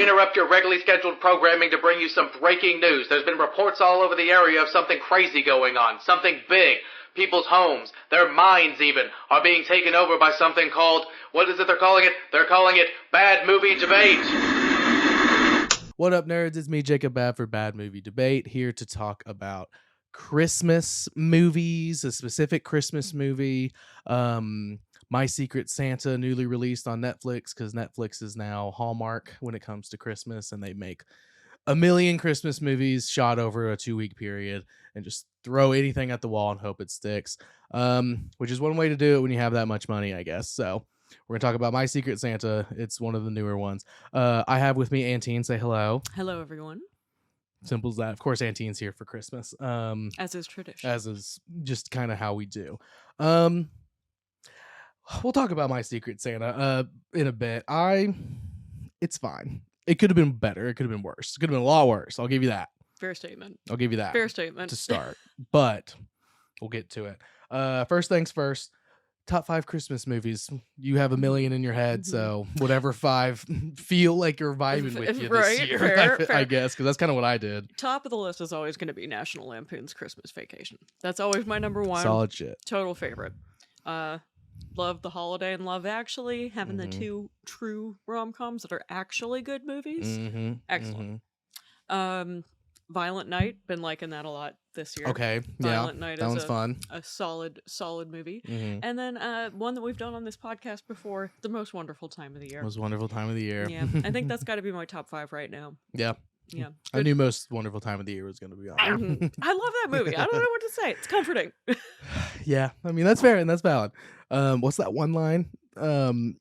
We interrupt your regularly scheduled programming to bring you some breaking news. There's been reports all over the area of something crazy going on, something big. People's homes, their minds even, are being taken over by something called, what is it they're calling it? They're calling it Bad Movie Debate. What up, nerds? It's me, Jacob Bad for Bad Movie Debate, here to talk about Christmas movies, a specific Christmas movie. My Secret Santa, newly released on Netflix, because Netflix is now Hallmark when it comes to Christmas, and they make a million Christmas movies shot over a 2-week period and just throw anything at the wall and hope it sticks, which is one way to do it when you have that much money, I guess. So we're going to talk about My Secret Santa. It's one of the newer ones. I have with me Antine. Say hello. Hello, everyone. Simple as that. Of course, Antine's here for Christmas. As is tradition. As is just kind of how we do. We'll talk about My Secret Santa in a bit. It's fine. It could have been better. It could have been worse. It could have been a lot worse. I'll give you that. Fair statement. I'll give you that. Fair statement. To start. But we'll get to it. First things first. Top 5 Christmas movies. You have a million in your head, so whatever 5 feel like you're vibing with you this year, fair. I guess, because that's kind of what I did. Top of the list is always going to be National Lampoon's Christmas Vacation. That's always my number one. Solid shit. Total favorite. Love The Holiday and Love Actually, having the two true rom-coms that are actually good movies. Excellent. Violent Night, been liking that a lot this year. Okay, Violent Night that is one's fun. A solid movie. And then one that we've done on this podcast before, The Most Wonderful Time of the Year. Most Wonderful Time of the Year. Yeah, I think that's got to be my top 5 right now. Yeah. Yeah. I knew Most Wonderful Time of the Year was going to be on. I love that movie. I don't know what to say. It's comforting. Yeah, I mean, that's fair and that's valid. What's that one line? The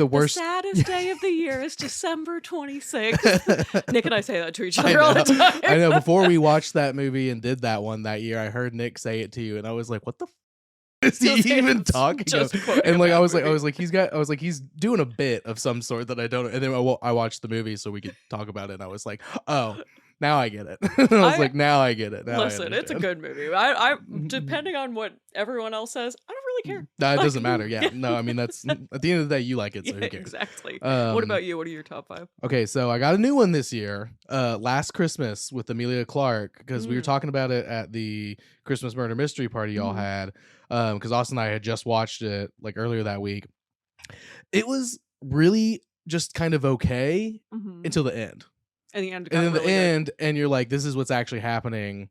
worst. The saddest day of the year is December 26th. Nick and I say that to each other all the time. I know. Before we watched that movie and did that one that year, I heard Nick say it to you, and I was like, "What the is he even talking about?" And like, I was like, he's doing a bit of some sort that I don't. And then I watched the movie so we could talk about it, and I was like, "Oh, now I get it." Now I get it. Now listen, it's a good movie. I depending on what everyone else says, I don't really care. It doesn't matter. Yeah, no, I mean, that's at the end of the day, you like it, so who cares? Exactly. What about you? What are your top 5? Okay, so I got a new one this year. Last Christmas with Emilia Clarke, because we were talking about it at the Christmas murder mystery party y'all had. Because Austin and I had just watched it like earlier that week. It was really just kind of okay until the end. And the end, and then really the end, and you're like, this is what's actually happening,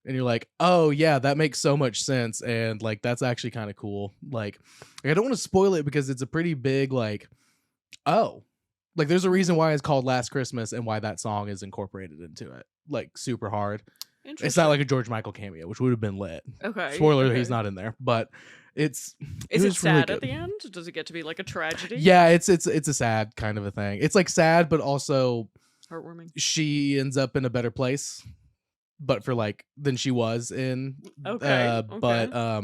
and you're like, oh yeah, that makes so much sense, and like that's actually kind of cool. Like I don't want to spoil it because it's a pretty big like there's a reason why it's called Last Christmas and why that song is incorporated into it, like super hard. It's not like a George Michael cameo, which would have been lit. Okay. Spoiler, he's not in there, but is it sad at the end? Does it get to be like a tragedy? Yeah, it's a sad kind of a thing. It's like sad, but also heartwarming. She ends up in a better place, but for like than she was in. Okay. But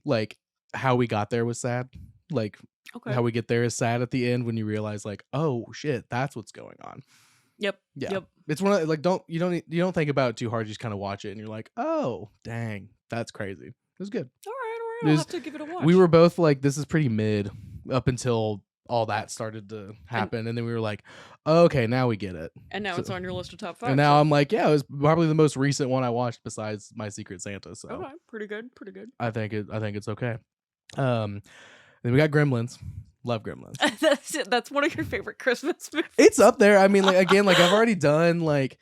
like how we got there was sad. Like how we get there is sad at the end when you realize like, oh shit, that's what's going on. Yep. Yeah. Yep. It's one of like you don't think about it too hard. You just kind of watch it and you're like, oh dang, that's crazy. It was good. All right. I'll have to give it a watch. We were both like, this is pretty mid up until all that started to happen, and then we were like, okay, now we get it. And now it's on your list of top 5. And now I'm like, yeah, it was probably the most recent one I watched besides My Secret Santa. So okay, pretty good. I think it's okay. Then we got Gremlins. Love Gremlins. That's one of your favorite Christmas movies. It's up there. I mean, like again, like I've already done like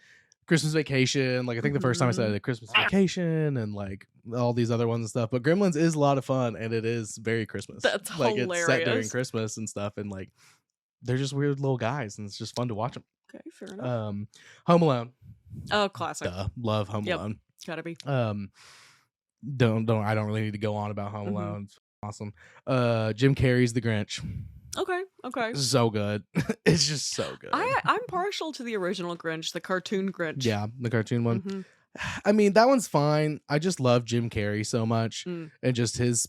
Christmas Vacation. Like I think the first time I said it, Christmas Vacation, and like all these other ones and stuff. But Gremlins is a lot of fun, and it is very Christmas. That's like hilarious. It's set during Christmas and stuff, and like they're just weird little guys, and it's just fun to watch them. Okay, fair enough. Home Alone. Oh, classic. Love Home Alone. Gotta be. I don't really need to go on about Home Alone. It's awesome. Jim Carrey's The Grinch. Okay. So good. It's just so good. I'm partial to the original Grinch, the cartoon Grinch. Yeah, the cartoon one. I mean, that one's fine. I just love Jim Carrey so much, and just his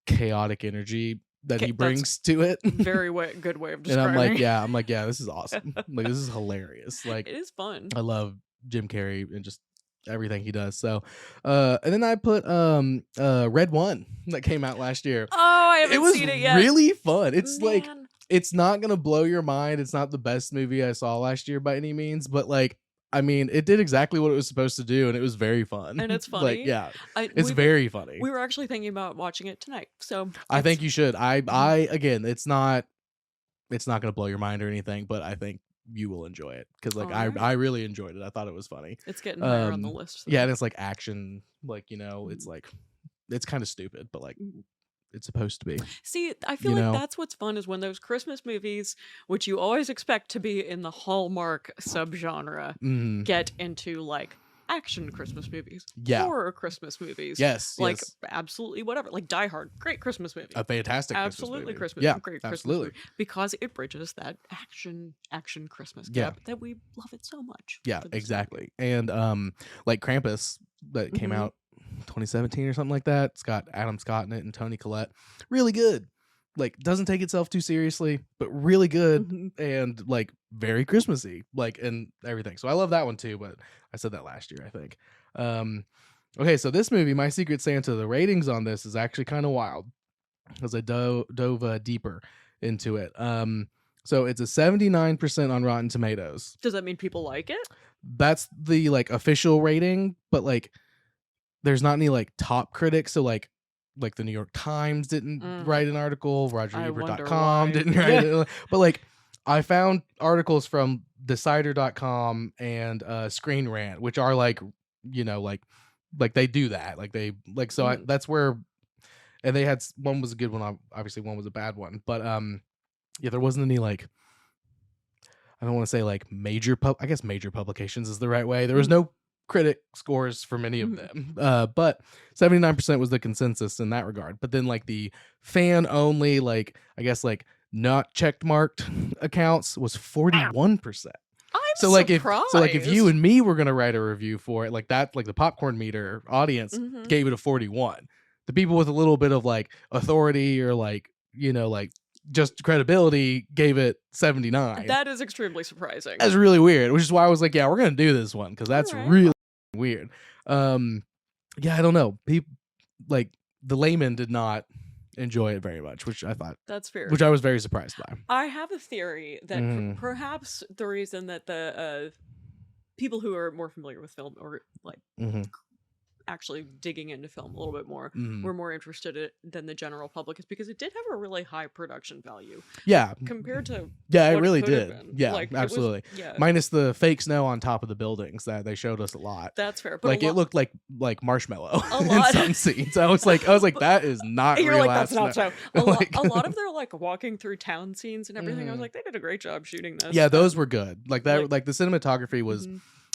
chaotic energy that he brings to it. Very good way of describing. And I'm like, yeah, this is awesome. Like, this is hilarious. Like, it is fun. I love Jim Carrey and just everything he does. So, and then I put Red One that came out last year. Oh, I haven't seen it yet. It was really fun. It's like it's not gonna blow your mind. It's not the best movie I saw last year by any means, but like, I mean, it did exactly what it was supposed to do, and it was very fun. And it's Like, funny. yeah, it's very funny. We were actually thinking about watching it tonight, so I think you should. I again, it's not gonna blow your mind or anything, but I think you will enjoy it because like I really enjoyed it. I thought it was funny. It's getting higher on the list. So. Yeah, and it's like action, like, you know, it's like it's kind of stupid, but like it's supposed to be. See, I feel like that's what's fun is when those Christmas movies, which you always expect to be in the Hallmark subgenre, get into like action Christmas movies, horror Christmas movies, like absolutely whatever, like Die Hard, great Christmas movie, a fantastic absolutely Christmas movie. Great Christmas movie, because it bridges that action Christmas gap that we love it so much. Yeah, exactly. And like Krampus that came out 2017 or something like that. It's got Adam Scott in it and Toni Collette. Really good. Like, doesn't take itself too seriously, but really good and like very Christmassy, like, and everything. So I love that one too, but I said that last year, I think. Okay, so this movie, My Secret Santa, the ratings on this is actually kind of wild because I dove deeper into it. So it's a 79% on Rotten Tomatoes. Does that mean people like it? That's the like official rating, but like there's not any like top critics. So like the New York Times didn't write an article, RogerEbert.com didn't write it. But like I found articles from Decider.com and Screen Rant, which are like, you know, like they do that. Like they like, so that's where, and they had, one was a good one, obviously one was a bad one, but yeah, there wasn't any like, I don't want to say like major publications is the right way. There was no critic scores for many of them, but 79% was the consensus in that regard. But then like the fan only, like I guess like not checked marked accounts was 41%. So like if you and me were gonna write a review for it, like that, like the popcorn meter audience gave it a 41. The people with a little bit of like authority or like, you know, like just credibility gave it 79. That is extremely surprising. That's really weird, which is why I was like, yeah, we're gonna do this one because that's really weird. Yeah, I don't know. People like the layman did not enjoy it very much, which I thought that's fair. Which I was very surprised by. I have a theory that perhaps the reason that the people who are more familiar with film or like actually digging into film a little bit more were more interested in it than the general public is because it did have a really high production value. Yeah. Compared to it really did. Yeah, like, absolutely. Minus the fake snow on top of the buildings that they showed us a lot. That's fair. But like it looked like marshmallow in some scenes. I was like that is not You're real. Like, that's not so. A like, lot of their like walking through town scenes and everything. I was like, they did a great job shooting this. Yeah, those were good. Like that, like the cinematography was,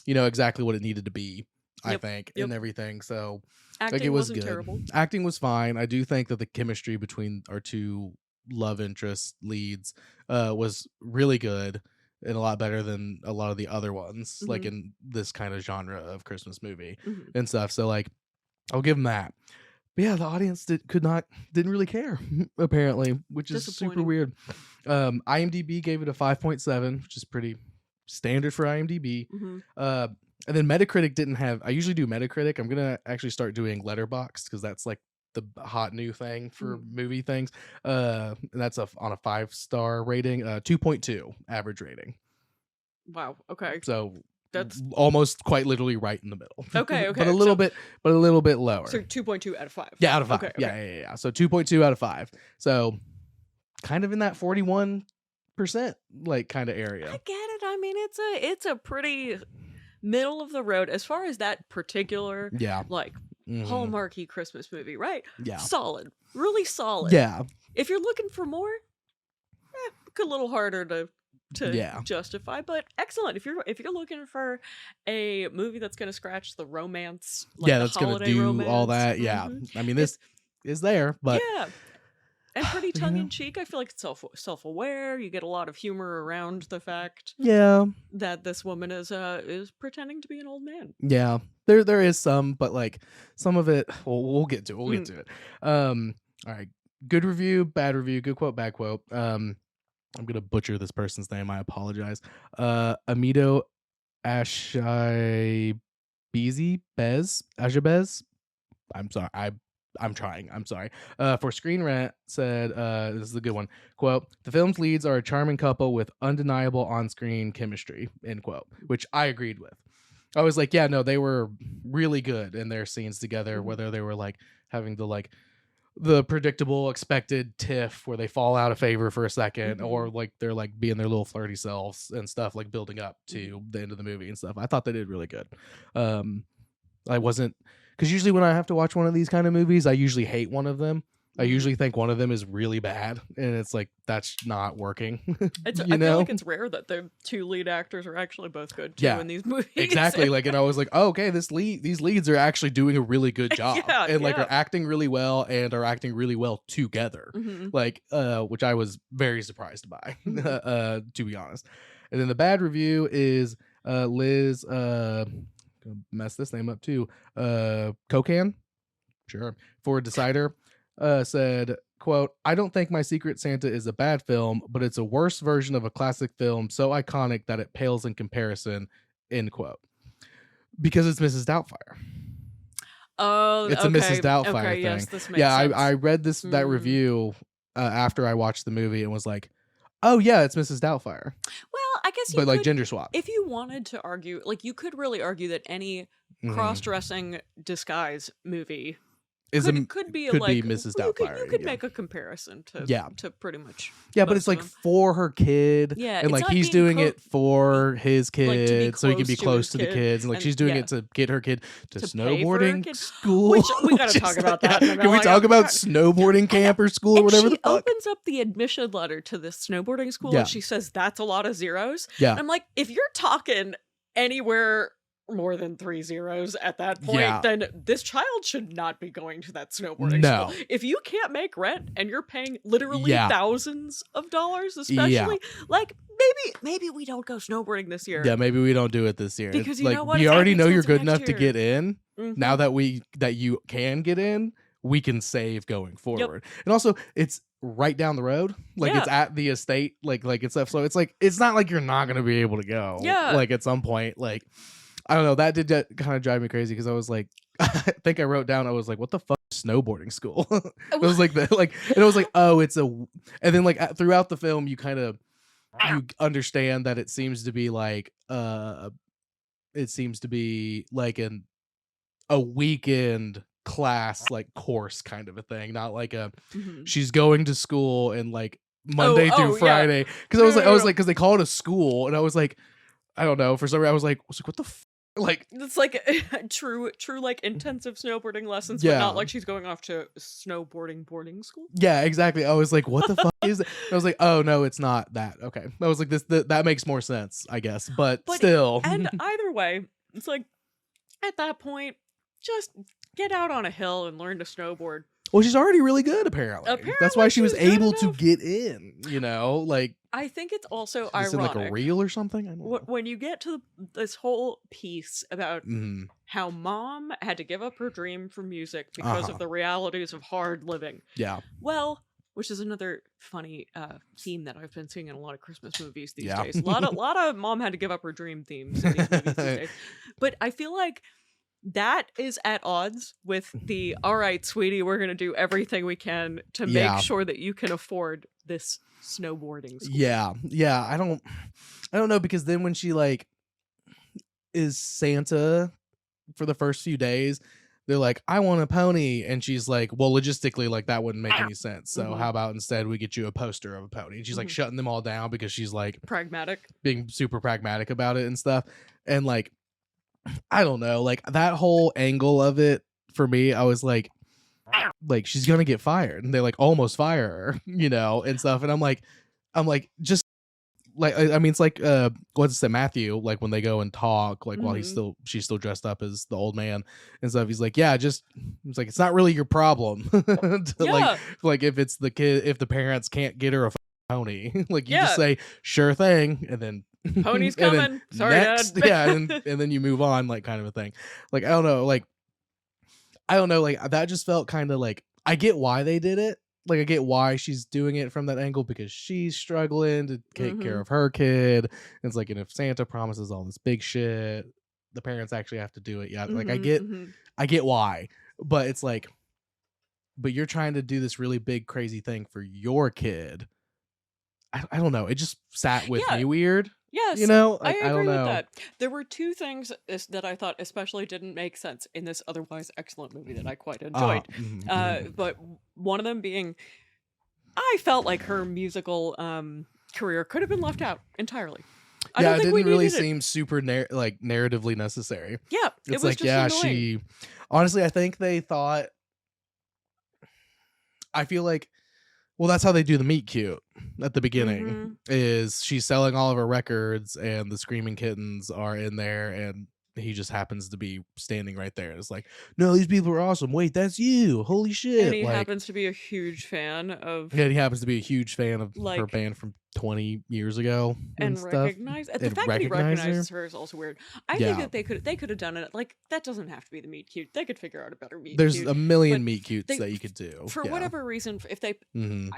you know, exactly what it needed to be. I think, and everything. So acting like it was wasn't good. Terrible. Acting was fine. I do think that the chemistry between our two love interest leads was really good and a lot better than a lot of the other ones, like in this kind of genre of Christmas movie and stuff. So like, I'll give them that. But yeah, the audience didn't really care apparently, which is super weird. IMDb gave it a 5.7, which is pretty standard for IMDb. And then Metacritic didn't have. I usually do Metacritic. I'm gonna actually start doing Letterboxd because that's like the hot new thing for movie things. And that's on a 5-star rating, 2.2 average rating. Wow. Okay. So that's almost quite literally right in the middle. Okay. but a little bit lower. So 2.2 out of 5. Yeah, out of 5. Okay. Yeah. So 2.2 out of 5. So kind of in that 41% like kind of area. I get it. I mean, it's a pretty middle of the road as far as that particular like Hallmarky Christmas movie, right? Yeah. Solid. Really solid. Yeah. If you're looking for more, a little harder to justify, but excellent. If you're looking for a movie that's going to scratch the romance, like that's going to do romance, all that. Yeah. I mean, this is there, but and pretty tongue-in-cheek. I feel like it's self-aware. You get a lot of humor around the fact that this woman is pretending to be an old man. Yeah, there is some, but like some of it, we'll get to it. All right, good review, bad review, good quote, bad quote. I'm gonna butcher this person's name. I apologize. Amito Ajabez. I'm sorry. I'm trying. I'm sorry. For Screen Rant said, this is a good one. Quote, the film's leads are a charming couple with undeniable on-screen chemistry, end quote, which I agreed with. I was like, yeah, no, they were really good in their scenes together, whether they were like having the predictable expected tiff where they fall out of favor for a second, or like they're like being their little flirty selves and stuff, like building up to the end of the movie and stuff. I thought they did really good. I wasn't, because usually when I have to watch one of these kind of movies, I usually hate one of them. I usually think one of them is really bad, and it's like, that's not working. I feel like it's rare that the two lead actors are actually both good too in these movies. Exactly. Like, and I was like, oh, okay, these leads are actually doing a really good job, and like are acting really well and are acting really well together. Like, which I was very surprised by, to be honest. And then the bad review is Liz. Gonna mess this name up too. Kokan, sure, for Decider, said, quote, I don't think My Secret Santa is a bad film, but it's a worse version of a classic film so iconic that it pales in comparison, end quote. Because it's Mrs. Doubtfire. Oh, it's a Mrs. Doubtfire thing. Yes, this makes sense. I read that review after I watched the movie and was like, oh yeah, it's Mrs. Doubtfire. Well, I guess but like gender swap. If you wanted to argue, like you could really argue that any cross-dressing disguise movie could be Mrs. Doubtfire. You could make a comparison to pretty much. Yeah, but it's like for her kid. Yeah, and like he's doing it for his kid, so he can be close to the kids, and like she's doing it to get her kid to snowboarding school. Which we gotta talk about that. Can we talk about snowboarding camp or school or whatever? She opens up the admission letter to this snowboarding school, and she says that's a lot of zeros. Yeah, and I'm like, if you're talking anywhere more than 3 zeros at that point, then this child should not be going to that snowboarding school. If you can't make rent and you're paying literally thousands of dollars, especially, like maybe we don't go snowboarding this year. Yeah, maybe we don't do it this year. Because you know what? We already know you're good enough to get in. Now that you can get in, we can save going forward. And also, it's right down the road. Like it's at the estate. Like it's stuff. So it's like, it's not like you're not gonna be able to go. Yeah. Like at some point, like, I don't know, that did kind of drive me crazy because I was like, I think I wrote down, I was like, what the fuck is snowboarding school? It was like, and it was like, oh, it's and then like throughout the film, you kind of, you understand that it seems to be like a weekend class, like course kind of a thing, not like she's going to school and like Monday through Friday. Because I was like, because they call it a school, and I was like, I don't know, for some reason I was like, what the like, it's like true like intensive snowboarding lessons, but not like she's going off to snowboarding boarding school. Yeah, exactly. I was like, what the fuck is it? I was like, oh no, it's not that. Okay, I was like, that makes more sense, I guess, but still. And either way, it's like at that point, just get out on a hill and learn to snowboard. Well, she's already really good, apparently. That's why she was able to get in, like. I think it's also ironic. In like a reel or something? I don't know. When you get to this whole piece about how mom had to give up her dream for music because of the realities of hard living. Yeah. Well, which is another funny theme that I've been seeing in a lot of Christmas movies these days. A lot of mom had to give up her dream themes in these movies these days. But I feel like that is at odds with the, all right, sweetie, we're going to do everything we can to make sure that you can afford this snowboarding school. Yeah. I don't know, because then when she like is Santa for the first few days, they're like, I want a pony, and she's like, well, logistically, like that wouldn't make any sense, so how about instead we get you a poster of a pony? And she's like shutting them all down because she's like being super pragmatic about it and stuff. And like, I don't know, like that whole angle of it for me, I was like she's gonna get fired, and they like almost fire her, and stuff. And I'm like just like, I mean, it's like what's it, Matthew, like when they go and talk, like while she's still dressed up as the old man and stuff, he's like, it's like, it's not really your problem. Like if it's the kid, if the parents can't get her a pony, like you just say sure thing, and then pony's coming. Sorry, next, Dad. and then you move on, like kind of a thing. Like I don't know, like that just felt kind of like, I get why they did it. Like I get why she's doing it from that angle, because she's struggling to take care of her kid. And it's like, and if Santa promises all this big shit, the parents actually have to do it. Yeah, like I get why, but it's like, but you're trying to do this really big crazy thing for your kid. I don't know. It just sat with me weird. Yes, you know, I like, I agree don't with know. that. There were two things that I thought especially didn't make sense in this otherwise excellent movie that I quite enjoyed. But one of them being, I felt like her musical career could have been left out entirely. I don't it think didn't really needed it. seem super narratively necessary. Yeah, it's it was like, just annoying. honestly, I think they thought, I feel like, well, that's how they do the meet cute at the beginning, is she's selling all of her records and the screaming kittens are in there and he just happens to be standing right there. It's like, no, these people are awesome. Wait, that's you. Holy shit. And he happens to be a huge fan of... Yeah, he happens to be a huge fan of her band from 20 years ago. And stuff. The fact that he recognizes her is also weird. I think that they could have done it. Like, that doesn't have to be the meet cute. They could figure out a better meet There's cute. There's a million meet cutes that you could do. For whatever reason, if they...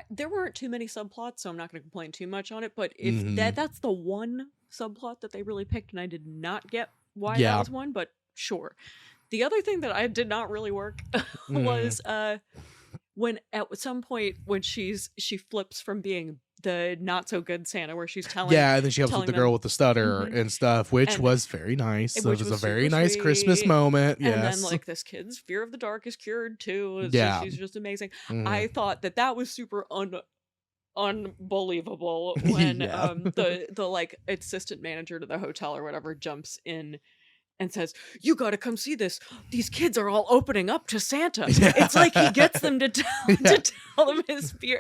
there weren't too many subplots, so I'm not going to complain too much on it. But if that's the one subplot that they really picked, and I did not get why that was one, but sure. The other thing that I did not really work was when at some point when she flips from being the not so good Santa, where she's telling and then she helps with the girl with the stutter and stuff, which was very nice. So it was a very nice Christmas moment. And then like this kid's fear of the dark is cured too. She's just amazing. I thought that was super unbelievable when the like assistant manager to the hotel or whatever jumps in and says, "You got to come see this. These kids are all opening up to Santa." It's like he gets them to tell them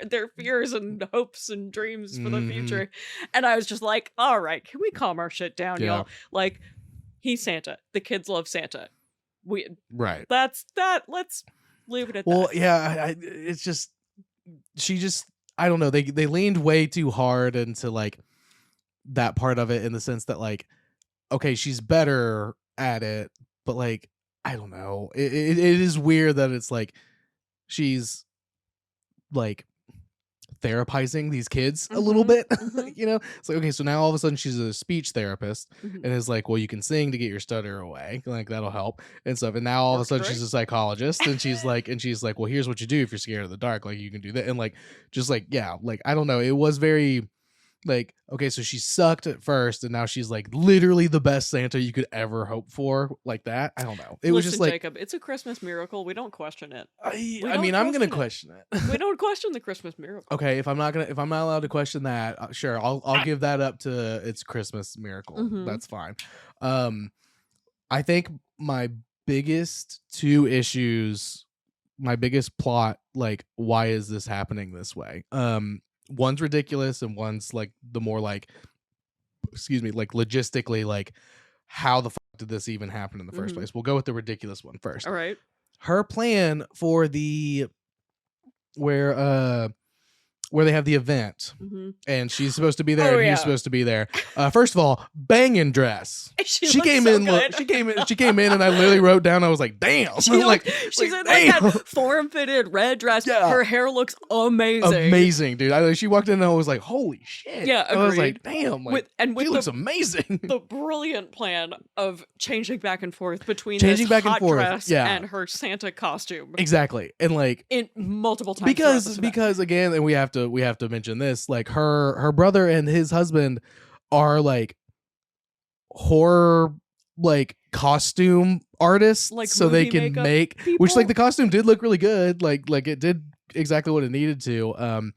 their fears and hopes and dreams for the future. And I was just like, all right, can we calm our shit down, y'all? Like, he's Santa. The kids love Santa. That's that. Let's leave it at that. Well, it's just, she just, I don't know. They leaned way too hard into like that part of it, in the sense that like, okay, she's better at it, but like, I don't know. It is weird that it's like she's like therapizing these kids a little bit. You know, it's like, okay, so now all of a sudden she's a speech therapist and is like, well, you can sing to get your stutter away, like that'll help and stuff. And now all of a sudden she's a psychologist and she's like, well, here's what you do if you're scared of the dark, like you can do that. And like, just like, like, I don't know, it was very like, okay, so she sucked at first and now she's like literally the best Santa you could ever hope for, like that. I don't know. It was just like, Jacob, it's a Christmas miracle. We don't question it. I mean, I'm gonna question it. We don't question the Christmas miracle. Okay, if I'm not allowed to question that, sure, I'll give that up to its Christmas miracle. That's fine. I think my biggest two issues, my biggest plot, like, why is this happening this way? One's ridiculous and one's like the more like, like logistically, like how the fuck did this even happen in the first place? We'll go with the ridiculous one first. All right. Her plan for where they have the event and she's supposed to be there and he's supposed to be there. First of all, banging dress. She came in and I literally wrote down, I was like, damn. She's in like that form-fitted red dress. Yeah. Her hair looks amazing, dude. She walked in and I was like, holy shit. Yeah, agreed. I was like, damn, like, she looks amazing. The brilliant plan of changing back and forth between this hot dress and her Santa costume. Exactly. And like in multiple times. Because again, and we have to mention this, like her brother and his husband are like horror like costume artists, like, so they can make people? Which like the costume did look really good, like it did exactly what it needed to,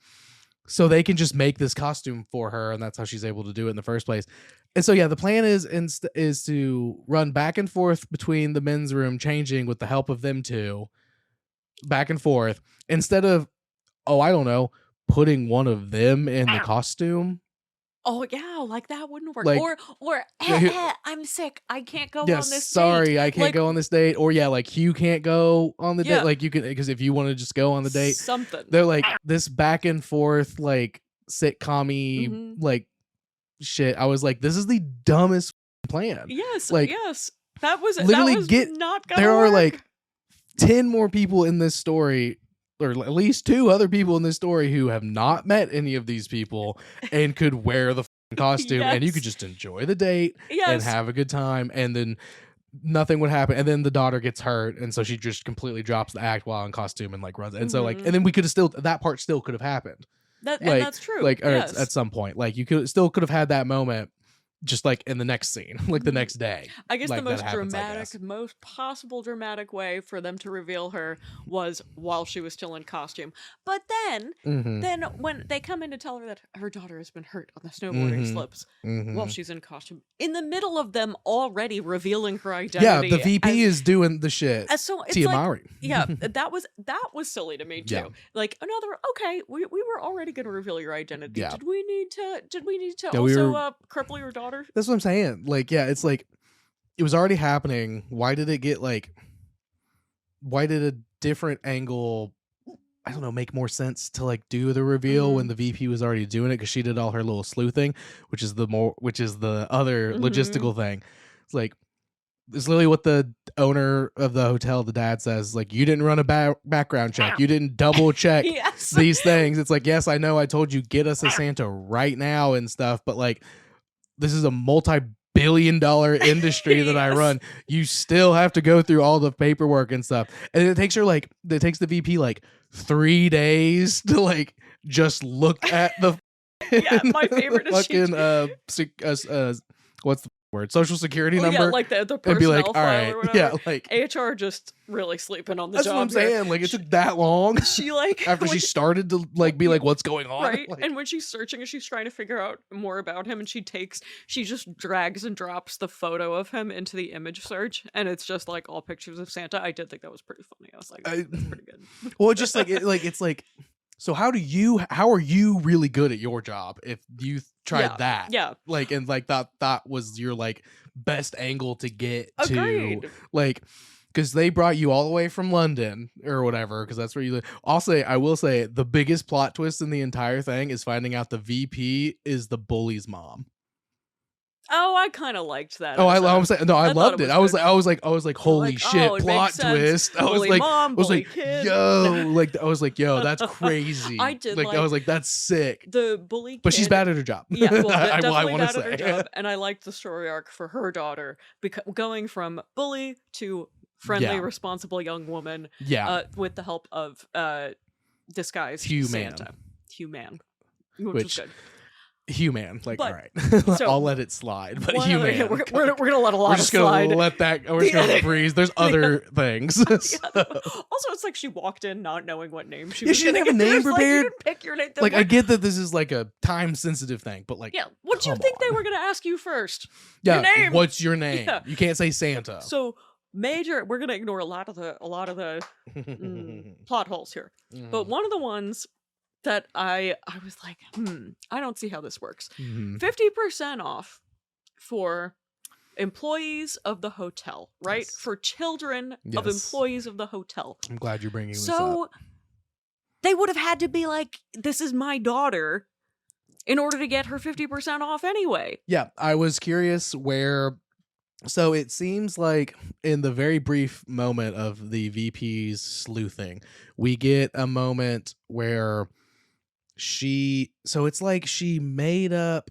so they can just make this costume for her, and that's how she's able to do it in the first place. And so the plan is to run back and forth between the men's room, changing with the help of them two, back and forth, instead of, I don't know, putting one of them in the costume. Oh yeah, like that wouldn't work. Like, or I'm sick, I can't go on this date. Sorry, I can't go on this date. Or like Hugh can't go on the date. Like you can, because if you want to just go on the date, something. They're like this back and forth like sitcom-y like shit. I was like, this is the dumbest plan. Yes, like that was literally not gonna there work. Are like 10 more people in this story, or at least 2 other people in this story who have not met any of these people and could wear the costume and you could just enjoy the date and have a good time. And then nothing would happen, and then the daughter gets hurt, and so she just completely drops the act while in costume and like runs, and so like, and then we could have still, that part still could have happened. And that's true. Like, or yes. at some point, like you could have had that moment, just like in the next scene, like the next day. I guess like, the most dramatic, most possible dramatic way for them to reveal her was while she was still in costume. But then when they come in to tell her that her daughter has been hurt on the snowboarding slips while she's in costume, in the middle of them already revealing her identity. Yeah, the VP is doing the shit. So it's Tia like, Mowry. yeah, that was silly to me too. Yeah. Like another, okay, we were already going to reveal your identity. Yeah. Did we need to Yeah, also cripple your daughter? That's what I'm saying. Like, yeah, it's like it was already happening. Why did it get like? Why did a different angle? I don't know, make more sense to like do the reveal when the VP was already doing it, because she did all her little sleuthing, which is the other logistical thing. It's like, it's literally what the owner of the hotel, the dad, says, like, you didn't run a background check, you didn't double check Yes. these things. It's like, yes, I know, I told you get us a Santa right now and stuff, but like, this is a multi-billion-dollar industry that I run. You still have to go through all the paperwork and stuff, and it takes the VP like 3 days to like just look at the yeah, my favorite is fucking what's the word, social security number, yeah, like the personnel and be like, all file right, or whatever. yeah, like HR just really sleeping on the that's job. what I'm saying. Like, it took that long. She like after she started to like be like, what's going on, right? Like, and when she's searching and she's trying to figure out more about him, and she just drags and drops the photo of him into the image search, and it's just like all pictures of Santa. I did think that was pretty funny. I was like, that's pretty good. well, just like it's like, so how are you really good at your job if you tried that? Yeah. Like, and like that was your like best angle to get Agreed. to, like, because they brought you all the way from London or whatever, because that's where you live. I will say the biggest plot twist in the entire thing is finding out the VP is the bully's mom. Oh, I kind of liked that. Oh, I loved it. I was like, holy like, shit, oh, plot twist. I was bully like, mom, bully kid. yo, that's crazy. I did I was like, that's sick. The bully kid, but she's bad at her job. Yeah, well, I definitely want to bad at her say. job, and I liked the story arc for her daughter, because going from bully to friendly, responsible young woman. Yeah, with the help of disguised Santa, human, which was good. Human, like, but, all right, so, I'll let it slide. But human, we're gonna let a lot just slide. Gonna let that. We're just gonna breeze. There's other things. Also, it's like she walked in not knowing what name she was. She didn't have a name prepared. Like, you didn't pick your name. Like, I get that this is like a time sensitive thing, but like, yeah, what do you think they were gonna ask you first? Yeah, your name. What's your name? Yeah. You can't say Santa. So we're gonna ignore a lot of the plot holes here, but one of the ones that I was like, I don't see how this works. 50% off for employees of the hotel, right? Yes. For children of employees of the hotel. I'm glad you're bringing this up. So they would have had to be like, this is my daughter, in order to get her 50% off anyway. Yeah, I was curious where. So it seems like in the very brief moment of the VP's sleuthing, we get a moment where it's like she made up,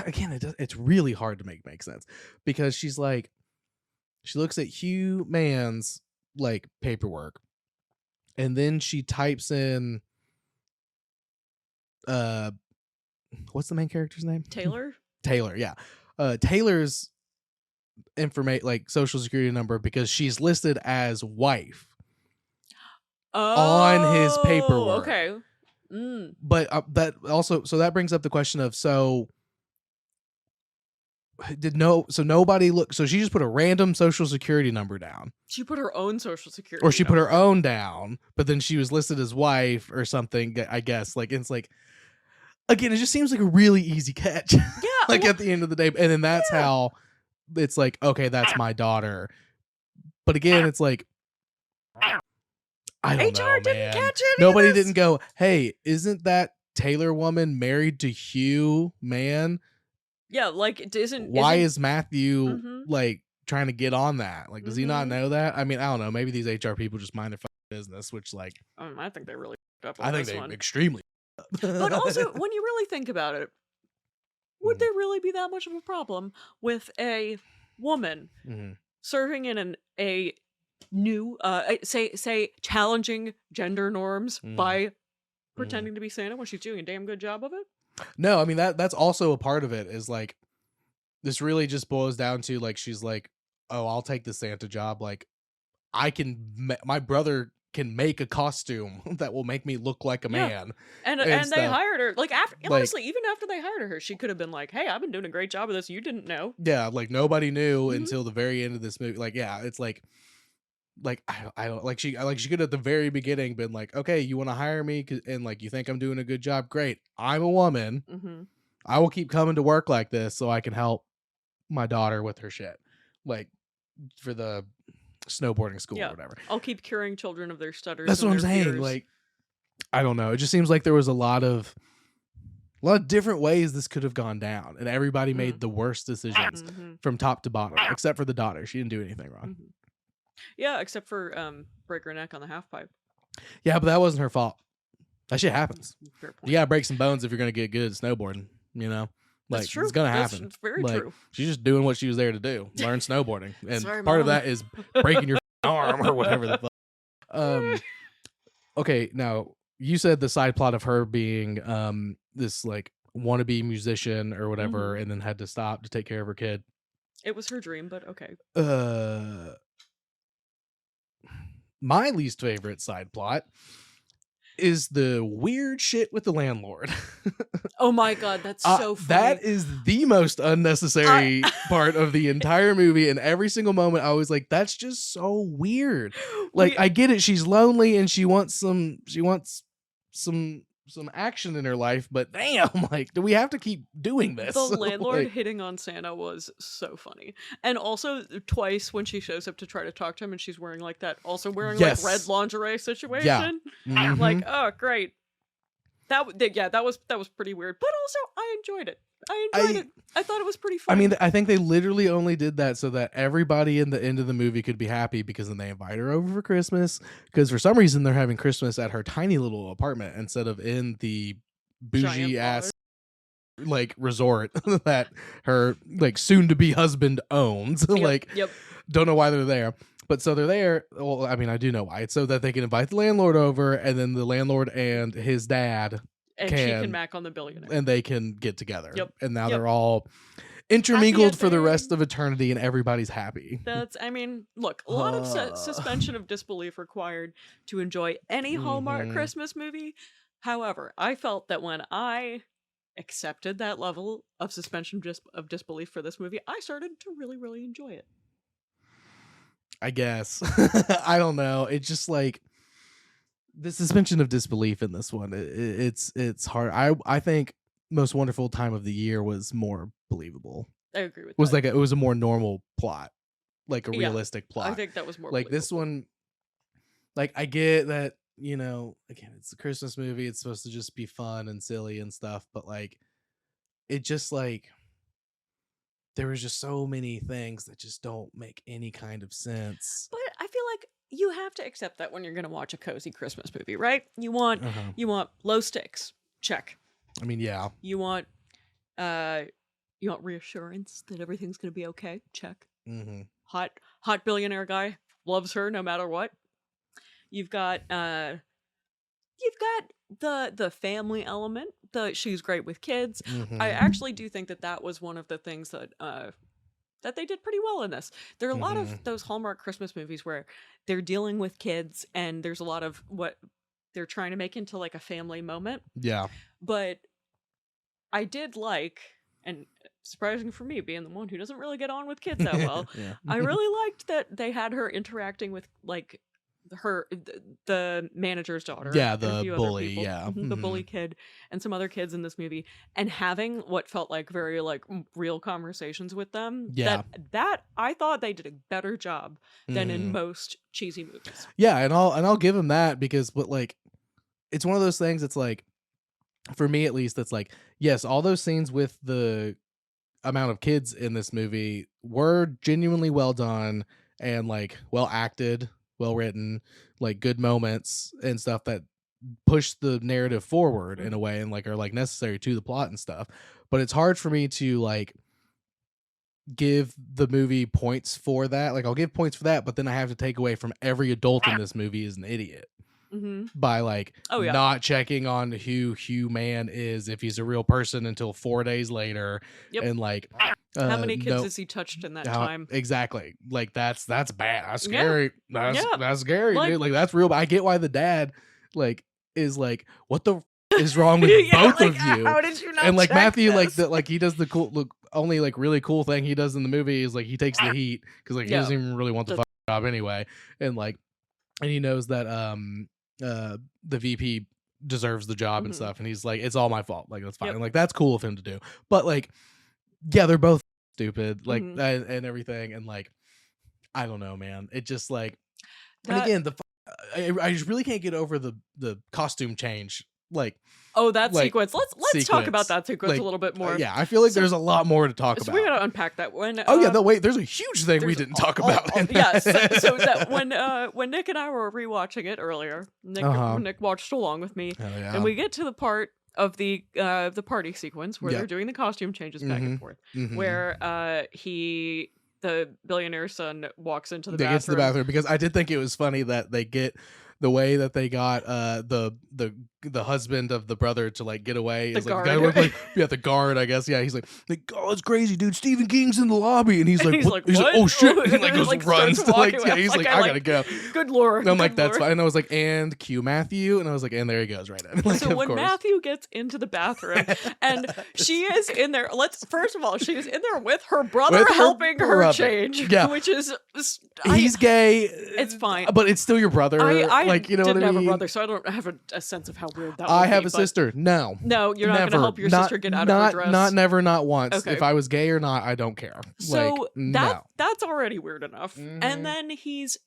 again, it's really hard to make sense, because she's like, she looks at Hugh Mann's like paperwork, and then she types in what's the main character's name? Taylor, yeah. Taylor's information, like social security number, because she's listed as wife on his paperwork. Okay. But that also, so that brings up the question of, nobody look, so she just put a random social security number down. She put her own social security or she put her own down, but then she was listed as wife or something, I guess. Like, it's like, again, it just seems like a really easy catch. Yeah. Like, at the end of the day, and then that's how it's like, okay, that's my daughter. But again, it's like, I don't know, HR didn't man. catch it. Nobody didn't go, hey, isn't that Taylor woman married to Hugh Mann? Yeah, like, why is Matthew like trying to get on that? Like, does he not know that? I mean, I don't know. Maybe these HR people just mind their business, which, like, I think they really up on I think this they one. extremely. But also, when you really think about it, would there really be that much of a problem with a woman serving in a new say challenging gender norms by pretending to be Santa when she's doing a damn good job of it. No, I mean that's also a part of it. Is like this really just boils down to like she's like, oh, I'll take the Santa job. Like my brother can make a costume that will make me look like a man. And they hired her. Like honestly, even after they hired her, she could have been like, hey, I've been doing a great job of this. You didn't know. Yeah, like nobody knew until the very end of this movie. Like, yeah, it's like I don't like she could at the very beginning been like, okay, you want to hire me and like you think I'm doing a good job, great. I'm a woman. I will keep coming to work like this so I can help my daughter with her shit, like for the snowboarding school or whatever. I'll keep curing children of their stutters. That's what I'm saying. Fears. Like, I don't know. It just seems like there was a lot of different ways this could have gone down, and everybody made the worst decisions from top to bottom, except for the daughter. She didn't do anything wrong. Yeah, except for break her neck on the half pipe. Yeah, but that wasn't her fault. That shit happens. Fair point. You gotta break some bones if you're gonna get good at snowboarding. You know, like That's true. It's gonna happen. It's very like, true. She's just doing what she was there to do, learn snowboarding, and Sorry, part of Mom. that is breaking your arm or whatever the fuck. Okay, now you said the side plot of her being this like wannabe musician or whatever, and then had to stop to take care of her kid. It was her dream, but okay. My least favorite side plot is the weird shit with the landlord. Oh my god, that's so funny. That is the most unnecessary part of the entire movie, and every single moment I was like, that's just so weird. Like, I get it, she's lonely and she wants some action in her life, but damn, like, do we have to keep doing this? The landlord like, hitting on Santa was so funny. And also twice when she shows up to try to talk to him and she's wearing like that, also wearing like red lingerie situation. Yeah. Like, oh great. That was pretty weird. But also I enjoyed it. I thought it was pretty fun. I mean, I think they literally only did that so that everybody in the end of the movie could be happy, because then they invite her over for Christmas, because for some reason they're having Christmas at her tiny little apartment instead of in the bougie ass like resort that her like soon to be husband owns. Don't know why they're there. But so they're there. Well, I mean, I do know why. It's so that they can invite the landlord over, and then the landlord and his dad she can mac on the billionaire. And they can get together. And now Yep. they're all intermingled for the rest of eternity, and everybody's happy. Look, a lot of suspension of disbelief required to enjoy any Hallmark Christmas movie. However, I felt that when I accepted that level of suspension of disbelief for this movie, I started to really, really enjoy it. I guess. I don't know. It's just like the suspension of disbelief in this one. It's hard. I think Most Wonderful Time of the Year was more believable. I agree with that. It was a more normal plot, like a realistic plot. I think that was more like believable. This one. Like, I get that, you know, again, it's a Christmas movie. It's supposed to just be fun and silly and stuff, but like, it just like. There was just so many things that just don't make any kind of sense. But I feel like you have to accept that when you're going to watch a cozy Christmas movie, right? You want low stakes. Check. I mean, yeah. You want reassurance that everything's going to be okay. Check. Hot billionaire guy, loves her no matter what. You've got the family element. She's great with kids. I actually do think that was one of the things that they did pretty well in this. There are a lot of those Hallmark Christmas movies where they're dealing with kids, and there's a lot of what they're trying to make into like a family moment. Yeah. But I did like, and surprising for me, being the one who doesn't really get on with kids that well, I really liked that they had her interacting with like the manager's daughter, the bully, the bully kid, and some other kids in this movie, and having what felt like very like real conversations with them. That I thought they did a better job than in most cheesy movies. And I'll give them that, because but like it's one of those things. It's like, for me at least, it's like, yes, all those scenes with the amount of kids in this movie were genuinely well done and like well acted, well written, like good moments and stuff that push the narrative forward in a way and like are like necessary to the plot and stuff. But it's hard for me to like give the movie points for that. Like I'll give points for that, but then I have to take away from every adult in this movie is an idiot. By like not checking on who Hugh Man is, if he's a real person, until 4 days later. And like how many kids has he touched in that time? Exactly. Like that's bad. That's scary. That's scary, dude. Like that's real. I get why the dad like is like, what the is wrong with both of you? How did you not? And like check Matthew, this? like he does the cool look. Only like really cool thing he does in the movie is like he takes the heat because like he doesn't even really want the fucking job anyway, and he knows that the VP deserves the job and stuff, and he's like, it's all my fault, like that's fine. And like that's cool of him to do, but like they're both stupid, like and everything, and like I don't know, man, it just like and again I just really can't get over the costume change, like that sequence. Let's talk about that sequence a little bit more. Yeah, I feel like there's a lot more to talk about. We gotta unpack that when. There's a huge thing we didn't talk about. So that when Nick and I were rewatching it earlier, Nick watched along with me, and we get to the part of the party sequence where they're doing the costume changes back and forth, where the billionaire son walks into the bathroom. Gets to the bathroom, because I did think it was funny that they get the way that they got the husband of the brother to like get away is like the guard, I guess. Yeah, he's like, oh, it's crazy, dude. Stephen King's in the lobby, and he's like, what? He's like, oh shit, and he like goes runs to like, yeah, he's like, I gotta go. Good lord. And I'm like, that's fine. And I was like, and cue Matthew, and I was like, and there he goes, right in. Like, so when Matthew gets into the bathroom and she is in there, first of all, she is in there with her brother helping her change, which is he's gay. It's fine, but it's still your brother. I like, you know what I mean? didn't have a brother, so I don't have a sense of how weird that would I have be, a sister. No, you're not going to help your sister get out of her dress. Not once. Okay. If I was gay or not, I don't care. So that's already weird enough. And then he's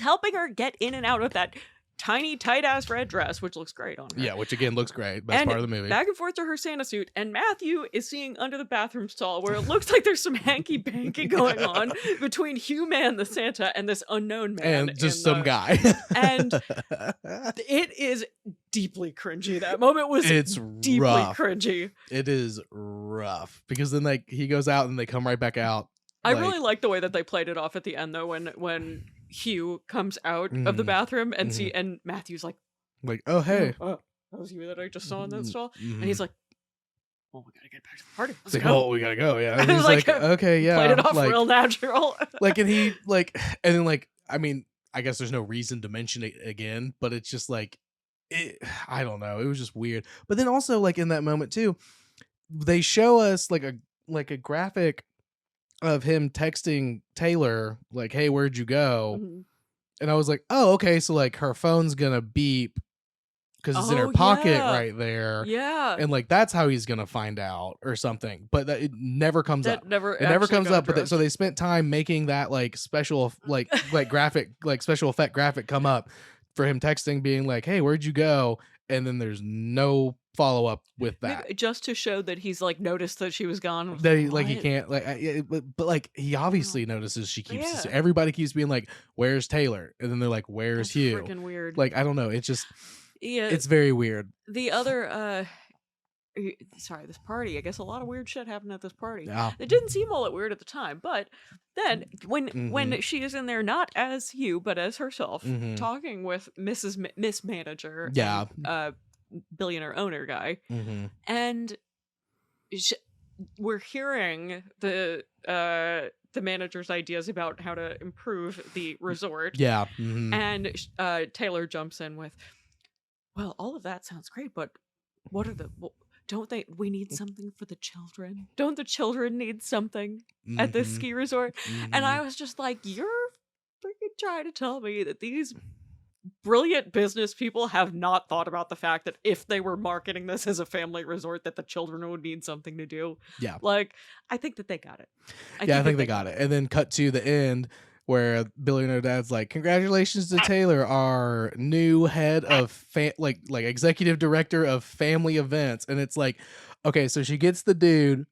helping her get in and out of that tiny, tight-ass red dress, which looks great on her. Yeah, which again looks great. Best part of the movie. Back and forth to her Santa suit, and Matthew is seeing under the bathroom stall where it looks like there's some hanky-panky going on between Hugh Man, the Santa, and this unknown man. And just some guy. And it is deeply cringy. That moment was deeply cringy. It is rough. Because then he goes out and they come right back out. I really like the way that they played it off at the end, though, when Hugh comes out of the bathroom and and Matthew's like, oh hey, that was you that I just saw in that stall, and he's like, well, we gotta get back to the party. Let's go. We gotta go. Yeah, and he's like, okay, yeah, played it off real natural. And then I mean, I guess there's no reason to mention it again, but it's just like, I don't know, it was just weird. But then also like in that moment too, they show us like a graphic of him texting Taylor like, hey, where'd you go? And I was like, oh, okay, so like her phone's gonna beep because it's in her pocket right there. Yeah. And like that's how he's gonna find out or something. But it never comes up. It never comes up. But so they spent time making that like special like graphic, like special effect graphic come up for him texting, being like, hey, where'd you go? And then there's no follow up with that, maybe just to show that he's like noticed that she was gone. That he can't but like he obviously notices she keeps everybody keeps being like, where's Taylor? And then they're like, where's Hugh? Freaking weird. Like I don't know, it's just it's very weird. The other this party, I guess a lot of weird shit happened at this party. It didn't seem all that weird at the time, but then when she is in there not as Hugh but as herself, talking with Miss Manager, billionaire owner guy, and we're hearing the manager's ideas about how to improve the resort. And Taylor jumps in with, well, all of that sounds great, but what are we need something for the children? Don't the children need something at this ski resort? And I was just like, you're freaking trying to tell me that these brilliant business people have not thought about the fact that if they were marketing this as a family resort, that the children would need something to do. Yeah. Like, I think that they got it. I think they got it. And then cut to the end where billionaire dad's like, congratulations to Taylor, our new head of like executive director of family events. And it's like, okay, so she gets the dude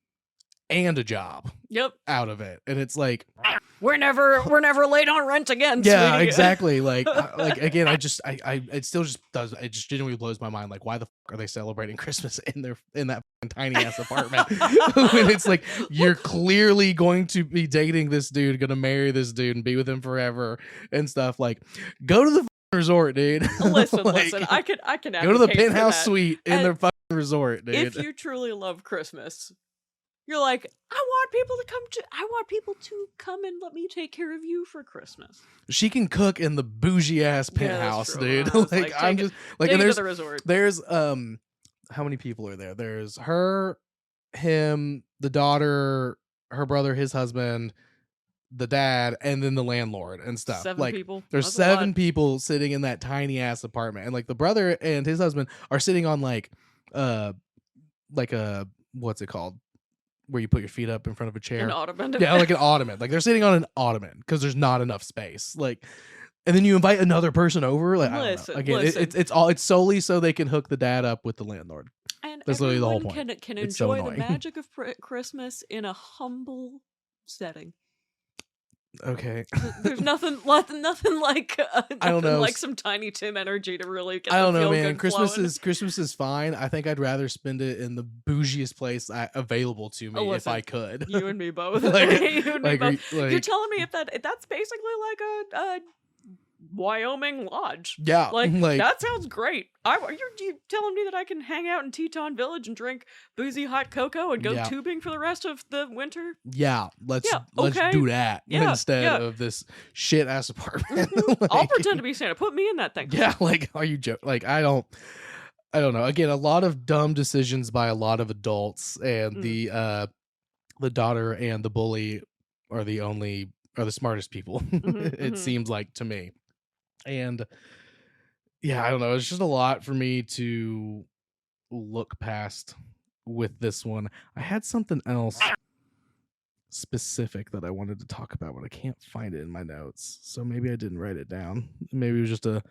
and a job Yep. out of it. And it's like, we're never late on rent again. yeah, sweetie. exactly. Like again, it still just does. It just genuinely blows my mind. Like, why the fuck are they celebrating Christmas in that tiny ass apartment? When it's like, you're clearly going to be dating this dude, gonna marry this dude, and be with him forever and stuff. Like, go to the resort, dude. Listen, Like, listen. I can go to the advocate for penthouse that. suite in And their fucking resort, dude. if you truly love Christmas, you're like, I want people to come and let me take care of you for Christmas. She can cook in the bougie ass penthouse, true. dude. I was Like, like, I'm take just like, Take and it to the resort. there's how many people are there? There's her, him, the daughter, her brother, his husband, the dad, and then the landlord and stuff. 7 like, people. there's That's a lot. 7 people sitting in that tiny ass apartment, and like the brother and his husband are sitting on like a what's it called, where you put your feet up in front of a chair. An ottoman. Yeah, like an ottoman. Like, they're sitting on an ottoman because there's not enough space. Like, and then you invite another person over. Like, I don't know. Again, it's solely so they can hook the dad up with the landlord. And That's literally the whole everyone point. can It's so enjoy the annoying. magic of Christmas in a humble setting. Okay. There's nothing like I don't know. like some Tiny Tim energy to really get. I don't the know, feel man. good Christmas flowing. is fine. I think I'd rather spend it in the bougiest place available to me if listen, I could. You and me both. Like- You and me like, both. like- You're telling me if that's basically like a Wyoming lodge. Yeah, Like, like that sounds great. You're telling me that I can hang out in Teton Village and drink boozy hot cocoa and go Yeah. tubing for the rest of the winter? yeah. Let's okay. do that Yeah, instead yeah. of this shit ass apartment. I'll Like, pretend to be Santa. Put me in that thing. Yeah, like, are you joking? Like, I don't know. Again, a lot of dumb decisions by a lot of adults, and the daughter and the bully are the smartest people. It seems like to me. And yeah, I don't know. It's just a lot for me to look past with this one. I had something else specific that I wanted to talk about, but I can't find it in my notes. So maybe I didn't write it down. Maybe it was just a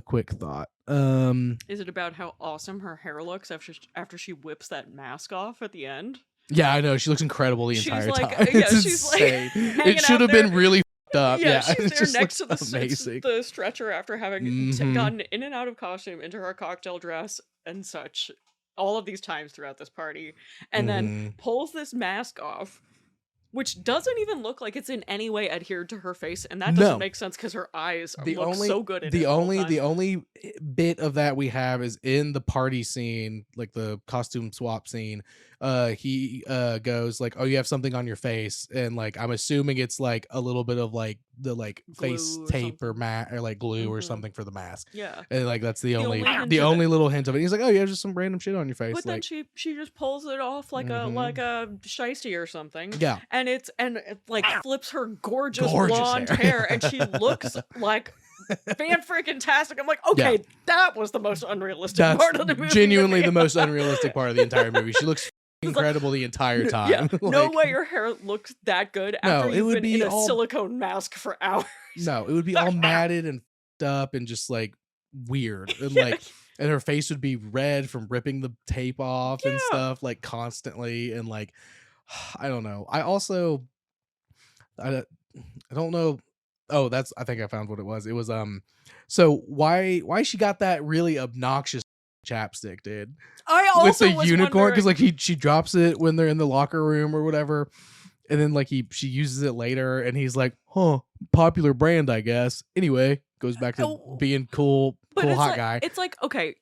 quick thought. Is it about how awesome her hair looks after she whips that mask off at the end? Yeah, I know. She looks incredible the She's entire like- time. yeah, It's she's like insane. hanging It should out have been there. really up. Yeah, she's it there just next to looks amazing. the stretcher after having Mhm. gotten in and out of costume into her cocktail dress and such all of these times throughout this party, and then pulls this mask off, which doesn't even look like it's in any way adhered to her face, and that doesn't No. make sense because her eyes look so good in it. The all the time. only bit of that we have is in the party scene, like the costume swap scene. He goes like, "Oh, you have something on your face," and like, I'm assuming it's like a little bit of like the like face Glue or tape or or like glue or Mhm. something for the mask. Yeah. And like, that's the only only hint the of only little hint of it. He's like, "Oh, you have just some random shit on your face." But then Like, she just pulls it off like a shiesty or something. yeah, And it like flips her gorgeous Gorgeous blonde hair. hair, and she looks like fan freaking tastic. I'm like, okay, Yeah. that was the most unrealistic that's part of the movie. to genuinely me. the most unrealistic part of the entire movie. She looks incredible the entire time. Yeah, no Like, way your hair looks that good No, after it you've would been be in a all- silicone mask for hours. No, it would be all matted and f***ed up and just like weird, and Yeah. like, and her face would be red from ripping the tape off and Yeah. stuff, like constantly, and like, I don't know. I also, I don't know. Oh, I think I found what it was. It was so why she got that really obnoxious chapstick, dude, I also with the was unicorn, because wondering- like she drops it when they're in the locker room or whatever, and then like she uses it later, and he's like, "Huh, popular brand, I guess." Anyway, goes back to Oh, being cool but it's hot like, guy. It's like, okay,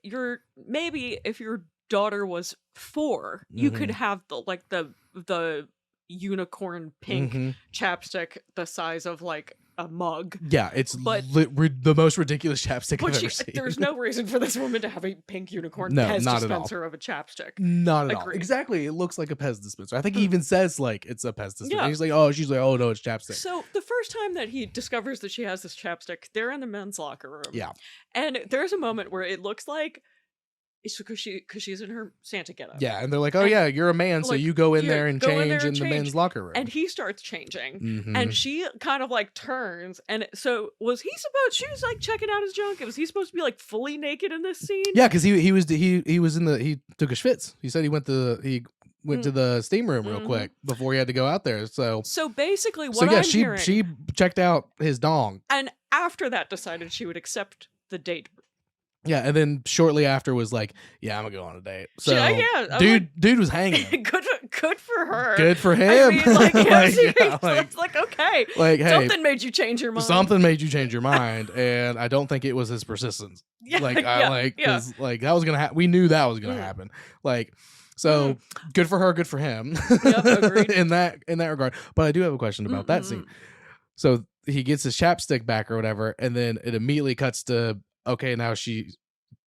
maybe if your daughter was 4, you could Mm-hmm. have the unicorn pink Mhm. chapstick the size of like a mug. Yeah, it's but- the most ridiculous chapstick But I've ever seen. there's no reason for this woman to have a pink unicorn No, Pez not at all. dispenser of a chapstick. Not at all. Agreed. Exactly, it looks like a Pez dispenser. I think he even says like it's a Pez dispenser. Yeah. He's like, "Oh," she's like, "Oh no, it's chapstick." So the first time that he discovers that she has this chapstick, they're in the men's locker room. Yeah. And there's a moment where it looks like it's because she's in her Santa getup. Yeah, and they're like, "Oh And, yeah, you're a man, so like, you go in yeah, there and go in change there in and the change." men's locker room." And he starts changing. Mhm. And she kind of like turns, and so she was like checking out his junk. Was he supposed to be like fully naked in this scene? Yeah, because he took a schwitz. He said he went to the steam room real quick before he had to go out there. So basically what I'm hearing, she checked out his dong. And after that decided she would accept the date. Yeah, and then shortly after was like, yeah, I'm gonna go on a date. So dude was hanging. Good for her. Good for him. I mean, it's like, okay. Like, hey, something made you change your mind. Something made you change your mind, and I don't think it was his persistence. Yeah, cause that was gonna happen. We knew that was gonna happen. Like, so good for her, good for him. Yep, agreed. in that regard. But I do have a question about that scene. So he gets his chapstick back or whatever, and then it immediately cuts to, okay, now she's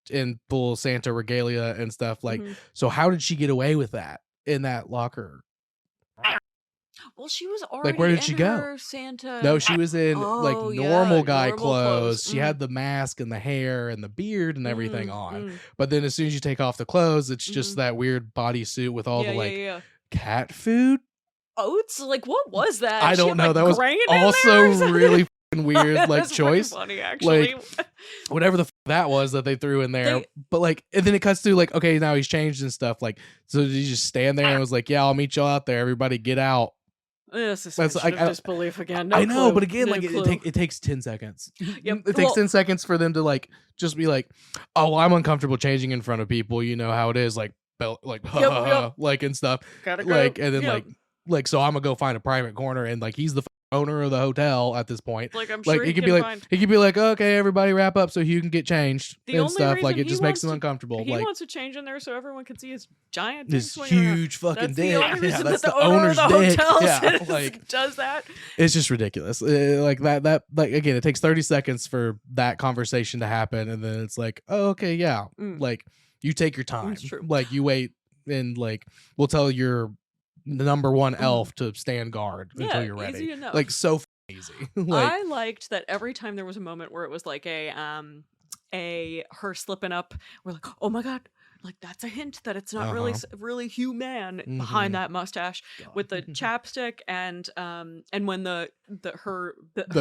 in full Santa regalia and stuff. Like, so how did she get away with that in that locker? Well, she was already where did she go? Santa. No, she was in normal guy normal clothes. She had the mask and the hair and the beard and everything on. But then as soon as you take off the clothes, it's just that weird bodysuit with all the cat food. Oats? Like, what was that? I don't know. That was also really weird choice. Funny, actually. Whatever the that was that they threw in there. But and then it cuts to okay, now he's changed and stuff. So did he just stand there and was like, yeah, I'll meet y'all out there. Everybody get out. That's disbelief again. No I know, clue. but again, no it takes 10 seconds. Yep. It takes 10 seconds for them to just be like, oh, well, I'm uncomfortable changing in front of people. You know how it is, and stuff. Gotta go. And then so I'm gonna go find a private corner, and he's the owner of the hotel at this point. I'm sure he could be like, okay, everybody wrap up so you can get changed and stuff. It just makes him uncomfortable. He wants to change in there so everyone can see his giant, his huge fucking dick. That's the owner's dick. Does that? It's just ridiculous. That again, it takes 30 seconds for that conversation to happen, and then it's like, oh, okay, yeah, you take your time. That's true. You wait, and we'll tell your number one elf to stand guard until you're ready. Easy enough. So easy. I liked that every time there was a moment where it was her slipping up, we're like, oh my god, that's a hint that it's not really human behind that mustache with the chapstick and when her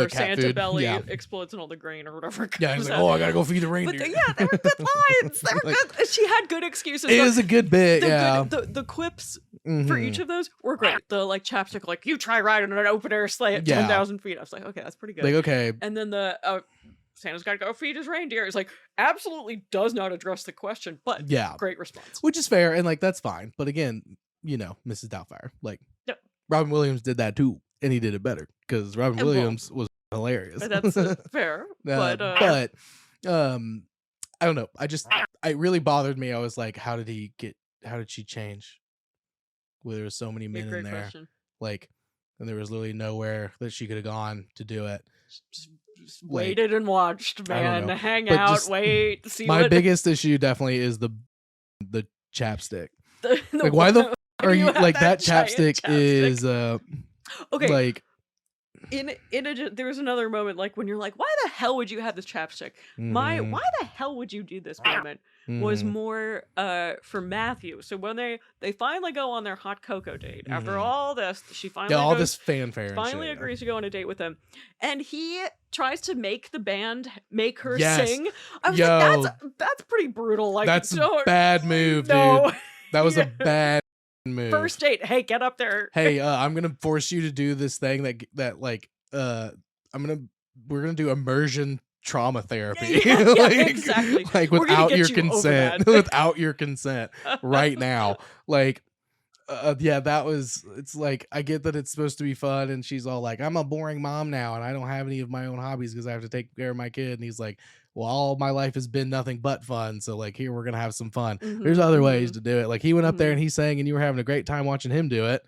Santa food. belly explodes and all the grain or whatever. Yeah, he's like, oh, I gotta go feed the reindeer. They were good lines. They were good. She had good excuses. It is a good bit. The quips for each of those were great. The chapstick, you try riding an open air sleigh at 10,000 feet. I was like, okay, that's pretty good. Okay. And then the Santa's got to go feed his reindeer. It's absolutely does not address the question, but great response. Which is fair, and that's fine. But again, Mrs. Doubtfire, Robin Williams did that too, and he did it better because Robin Williams was hilarious. That's fair, but I don't know. It really bothered me. I was like, how did she change? Where there was so many men in there, question. And there was literally nowhere that she could have gone to do it. Just waited and watched, man. Hang out, wait, see. My biggest issue definitely is the chapstick. Why the are you that chapstick is okay. There was another moment when you're like, why the hell would you have this chapstick? Why the hell would you do this moment was more for Matthew. So when they finally go on their hot cocoa date after all this, she finally all this fanfare finally and shit, agrees to go on a date with him, and he tries to make the band make her sing. I was like, that's pretty brutal. That's a bad move, dude. That was a bad move. First date, hey, get up there. Hey, I'm gonna force you to do this thing we're gonna do immersion trauma therapy. Exactly. Without your consent. Without your consent right now. That was, it's I get that it's supposed to be fun, and she's all I'm a boring mom now and I don't have any of my own hobbies because I have to take care of my kid, and he's like, well, all my life has been nothing but fun, so here we're gonna have some fun. There's other ways to do it. He went up there and he sang, and you were having a great time watching him do it.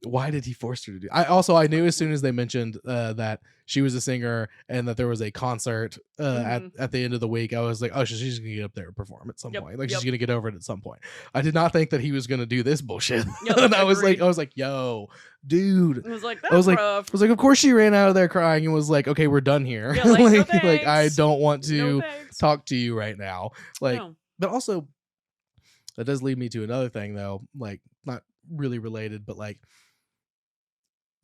Why did he force her to do it? I knew as soon as they mentioned that she was a singer and that there was a concert at the end of the week, I was like, oh, she's gonna get up there and perform at some point. She's gonna get over it at some point. I did not think that he was gonna do this bullshit. And I was like, yo, dude. I was like, of course she ran out of there crying and was like, okay, we're done here. Yeah, no thanks. I don't want to No talk to you right now. No. But also that does lead me to another thing though, not really related, but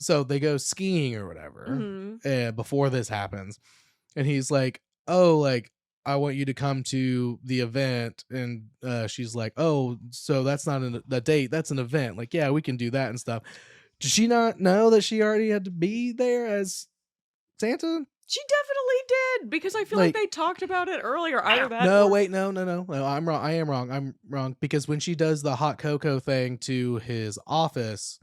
so they go skiing or whatever before this happens, and he's like, oh, I want you to come to the event. And she's like, oh, so that's not a date, that's an event. Like, yeah, we can do that and stuff. Did she not know that she already had to be there as Santa? She definitely did, because I feel like they talked about it earlier. Either that. No, wait, no. I'm wrong. I am wrong. I'm wrong, because when she does the hot cocoa thing to his office,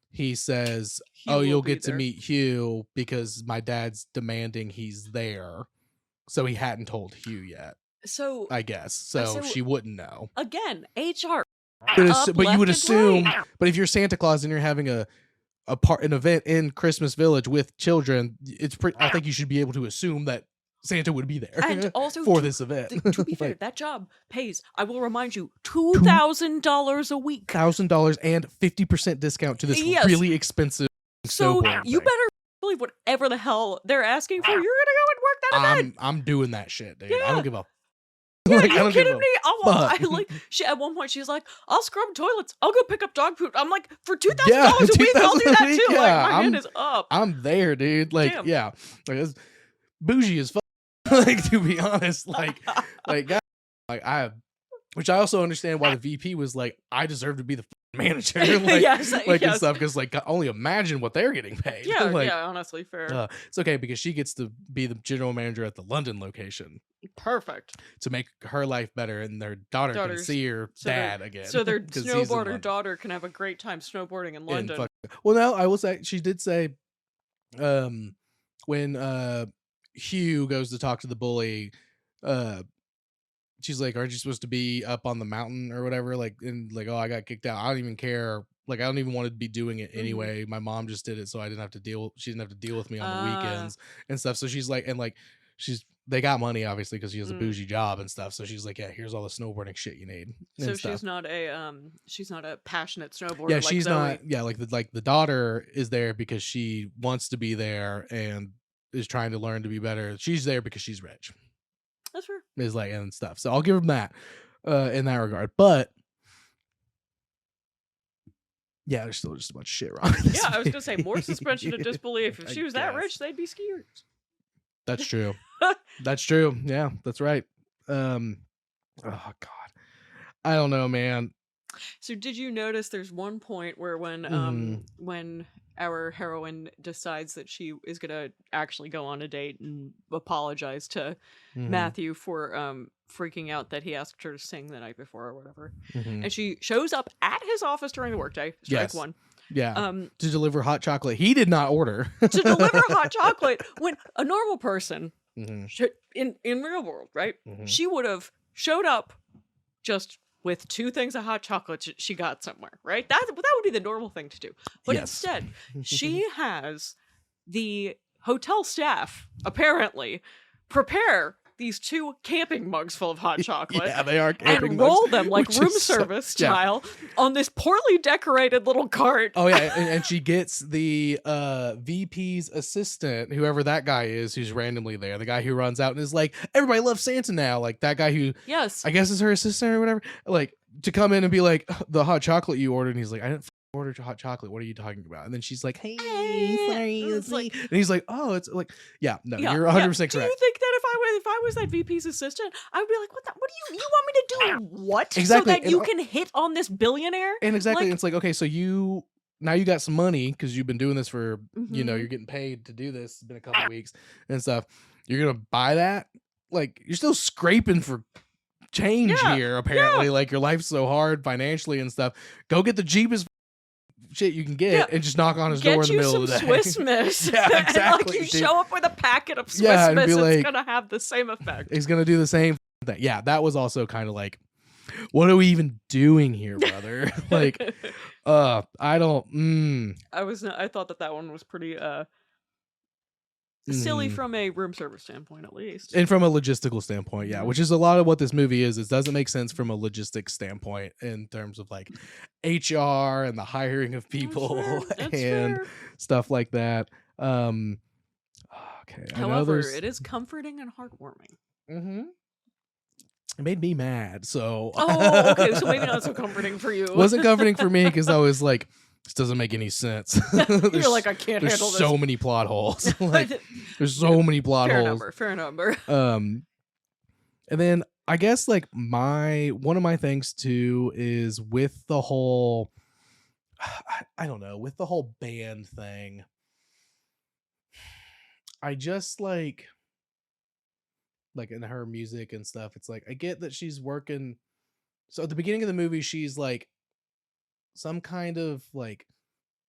he says, Hugh "Oh, will you'll be get to there." meet Hugh because my dad's demanding he's there." So he hadn't told Hugh yet, So I guess. So she wouldn't know. again, HR. But you would assume. Right. But if you're Santa Claus and you're having an event in Christmas Village with children, I think you should be able to assume that Santa would be there, And also for this event. To be fair, that job pays, I will remind you, $2,000 a week. $1,000 and 50% discount to this Yes. really expensive. So snowboard you thing. better believe whatever the hell they're asking for, you're gonna go and work that event. I'm doing that shit, dude. Yeah. I don't give a. Yeah, like, I you don't give kidding a me? fuck. She at one point she's like, "I'll scrub toilets. I'll go pick up dog poop." I'm like, for $2,000 Yeah, a week, I'll do $2,000 that a week, too. yeah. Like, my hand is up. I'm there, dude. Like, Damn. yeah, like it's bougie as fuck. Like, to be honest, like God, like which I also understand why the VP was like, I deserve to be the manager, like, Yes, and yes. stuff, because like only imagine what they're getting paid. Yeah, like, yeah, honestly, fair. it's okay because she gets to be the general manager at the London location Perfect. to make her life better, and their daughter can Daughters- see her so their- dad again. So their 'cause he's in snowboarder London. daughter can have a great time snowboarding in And London. well, no, I will say she did say, when Hugh goes to talk to the bully, she's like, "Aren't you supposed to be up on the mountain or whatever?" Like, and like, "Oh, I got kicked out. I don't even care. Like, I don't even want to be doing it anyway. My mom just did it, so I didn't have to deal. She didn't have to deal with me on the weekends and stuff." So she's like, and like, they got money obviously because she has a bougie job and stuff. So she's like, "Yeah, here's all the snowboarding shit you need." And So stuff. she's not a passionate snowboarder. Yeah, like she's Zoe. not. Yeah, like the daughter is there because she wants to be there and is trying to learn to be better. She's there because she's rich. That's fair. Is like and stuff. So I'll give him that in that regard. But yeah, there's still just a bunch of shit wrong. With this Yeah, I was movie. gonna say more suspension of disbelief. If I she was that guess. rich, they'd be skiers. That's true. That's true. Yeah, that's right. Oh God, I don't know, man. So did you notice there's one point where when our heroine decides that she is gonna actually go on a date and apologize to Matthew for freaking out that he asked her to sing the night before or whatever, and she shows up at his office during the workday, strike Yes. one, Yeah. To deliver hot chocolate. He did not order. to deliver hot chocolate when a normal person Mhm. in real world, right? Mhm. She would have showed up just with 2 things of hot chocolate she got somewhere, right? That would be the normal thing to do. But Yes. instead, she has the hotel staff apparently prepare these 2 camping mugs full of hot chocolate. Yeah, they are camping and mugs, roll them like which room is so- service yeah. style on this poorly decorated little cart. Oh yeah, and she gets the VP's assistant, whoever that guy is, who's randomly there. The guy who runs out and is like, "Everybody loves Santa now." Like that guy who Yes. I guess is her assistant or whatever. Like to come in and be like, "The hot chocolate you ordered," and he's like, "I didn't order hot chocolate. What are you talking about?" And then she's like, "Hey, sorry, It's it's me." like- And he's like, "Oh, it's like, yeah, no, Yeah, you're yeah. 100% Do correct." you think that if I was that VP's assistant, I would be like, what do you want me to do? What? Exactly, So that and you can hit on this billionaire? And exactly, Like- it's like, okay, so now you got some money because you've been doing this for, Mhm. you're getting paid to do this. It's been a couple weeks and stuff. You're gonna buy that? Like, you're still scraping for change Yeah, here. Apparently, like your life's so hard financially and stuff. Go get the cheapest shit you can get Yeah. and just knock on his Get door in the you middle some of the day. Swiss Miss. Yeah, And, like exactly, you dude. show up with a packet of Swiss Yeah, and Miss, be it's like- gonna have the same effect. He's gonna do the same thing. Yeah, that was also kind of like, what are we even doing here, brother? Like, I don't. I thought that one was pretty silly Mhm. from a room service standpoint, at least. And from a logistical standpoint, yeah, Mhm. which is a lot of what this movie is. It doesn't make sense from a logistics standpoint in terms of like HR and the hiring of people That's and fair. stuff like that. Okay, I know However, there's. it is comforting and heartwarming. It made me mad, so. Oh, okay, so maybe not so comforting for you. Wasn't comforting for me because I was like, this doesn't make any sense. You're like, I can't there's handle this. so many plot holes. Like, there's so many plot fair holes. number, fair number. And then I guess like one of my things too is with the whole, I don't know, with the whole band thing. I just like in her music and stuff, it's like I get that she's working. So at the beginning of the movie, she's like some kind of like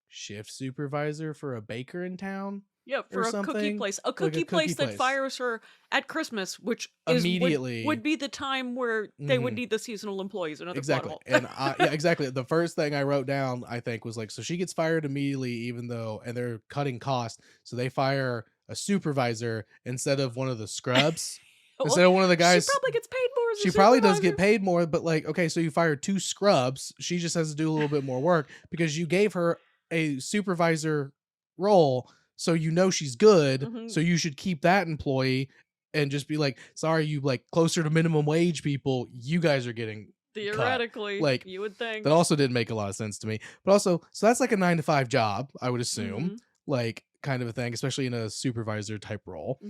shift supervisor for a baker in town. Yeah, for or a something. cookie place. A Like cookie place that fires her at Christmas, which Immediately. would be the time where they would need the seasonal employees. Another Exactly. And yeah, exactly. The first thing I wrote down, I think, was like, so she gets fired immediately, even though, and they're cutting costs. So they fire a supervisor instead of one of the scrubs. Instead of one of the guys. She probably gets paid more as a She probably does supervisor. get paid more, but like, okay, so you fire 2 scrubs. She just has to do a little bit more work because you gave her a supervisor role. So you know she's good. So you should keep that employee and just be like, sorry, you like closer to minimum wage people, you guys are getting theoretically cut. Like, you would think. That also didn't make a lot of sense to me. But also, so that's like a 9-to-5 job, I would assume. Like kind of a thing, especially in a supervisor type role.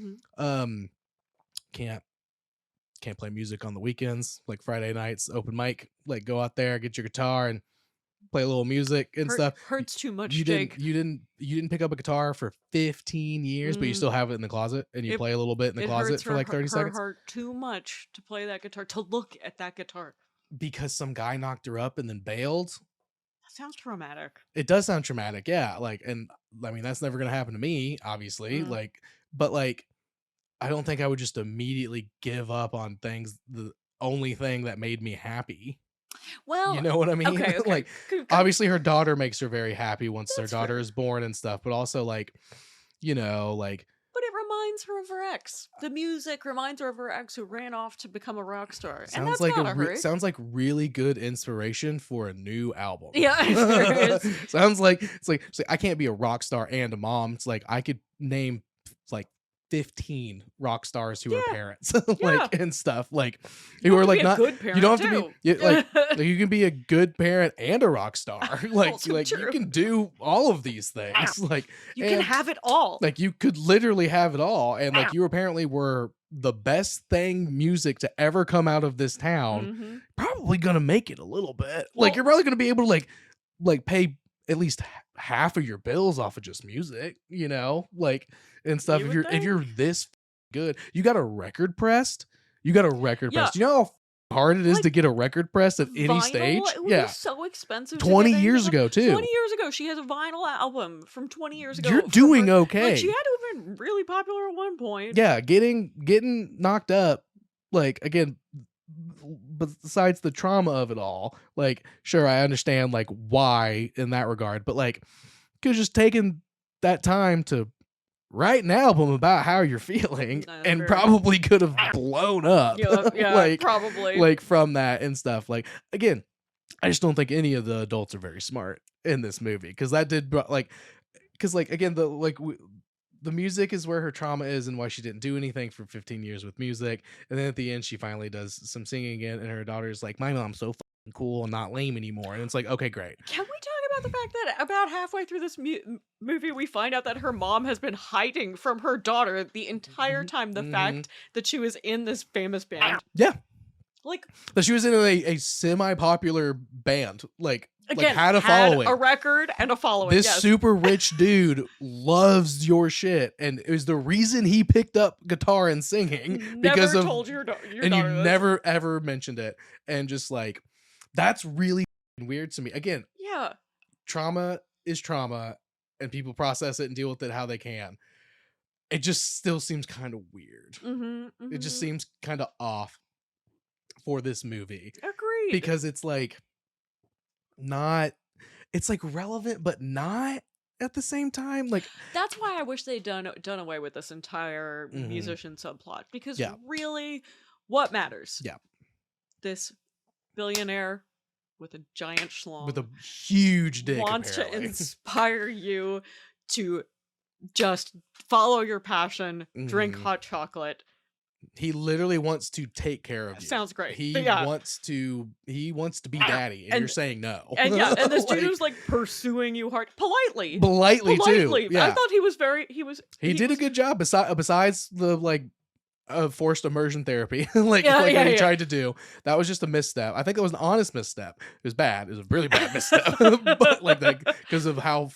Can't play music on the weekends, like Friday nights, open mic, like go out there, get your guitar and play a little music and stuff. Hurts too much, Jake. Jake. You didn't pick up a guitar for 15 years, but you still have it in the closet and you play a little bit in the closet for like 30 seconds. It hurt too much to play that guitar, to look at that guitar. Because some guy knocked her up and then bailed. That sounds traumatic. It does sound traumatic, yeah. Like, and I mean, that's never gonna happen to me, obviously. Like, but like, I don't think I would just immediately give up on things. The only thing that made me happy. Well, you know what I mean? Okay. Like, obviously her daughter makes her very happy once their daughter is born and stuff, but also like, you know, like. But it reminds her of her ex. The music reminds her of her ex who ran off to become a rock star. And that's like gotta hurt. Sounds like really good inspiration for a new album. Yeah, it is. Sounds like it's like I can't be a rock star and a mom. It's like I could name like 15 rock stars who are parents, like and stuff, like who are like not good parent, you don't have to be like you can be a good parent and a rock star, like you can do all of these things, like you can have it all, like you could literally have it all, and like you apparently were the best thing music to ever come out of this town. Probably gonna make it a little bit, like you're probably gonna be able to like pay at least half of your bills off of just music, you know, like and stuff. If you're this good, you got a record pressed. You know how hard it is to get a record pressed at any stage. It was so expensive. 20 years ago too. 20 years ago, she has a vinyl album from 20 years ago. You're doing okay. Like, she had to have been really popular at one point. Yeah, getting knocked up. Like again. Besides the trauma of it all, like sure I understand like why in that regard, but like could have just taken that time to write an album about how you're feeling and probably could have blown up. Yeah, like probably like from that and stuff. Like again, I just don't think any of the adults are very smart in this movie because that did like because like again the music is where her trauma is and why she didn't do anything for 15 years with music. And then at the end, she finally does some singing again. And her daughter's like, my mom's so fucking cool and not lame anymore. And it's like, okay, great. Can we talk about the fact that about halfway through this movie, we find out that her mom has been hiding from her daughter the entire time the fact that she was in this famous band. Yeah. Like that she was in a semi-popular band. Like, again, had a following, a record and a following. This super rich dude loves your shit, and it was the reason he picked up guitar and singing because of. Told your and you never ever mentioned it, and just like that's really weird to me. Again, yeah, trauma is trauma, and people process it and deal with it how they can. It just still seems kind of weird. It just seems kind of off for this movie. Agreed. Because it's like. Not it's like relevant but not at the same time, like that's why I wish they'd done away with this entire musician subplot because really what matters this billionaire with a giant schlong with a huge dick wants apparently. to inspire you to just follow your passion, drink hot chocolate. He literally wants to take care of you. Sounds great. He wants to be daddy, and you're saying no. And and this dude was like pursuing you hard, politely too. Yeah. I thought he was He did a good job. Besides the like forced immersion therapy like he tried to do. That was just a misstep. I think it was an honest misstep. It was bad. It was a really bad misstep. But like that, because of how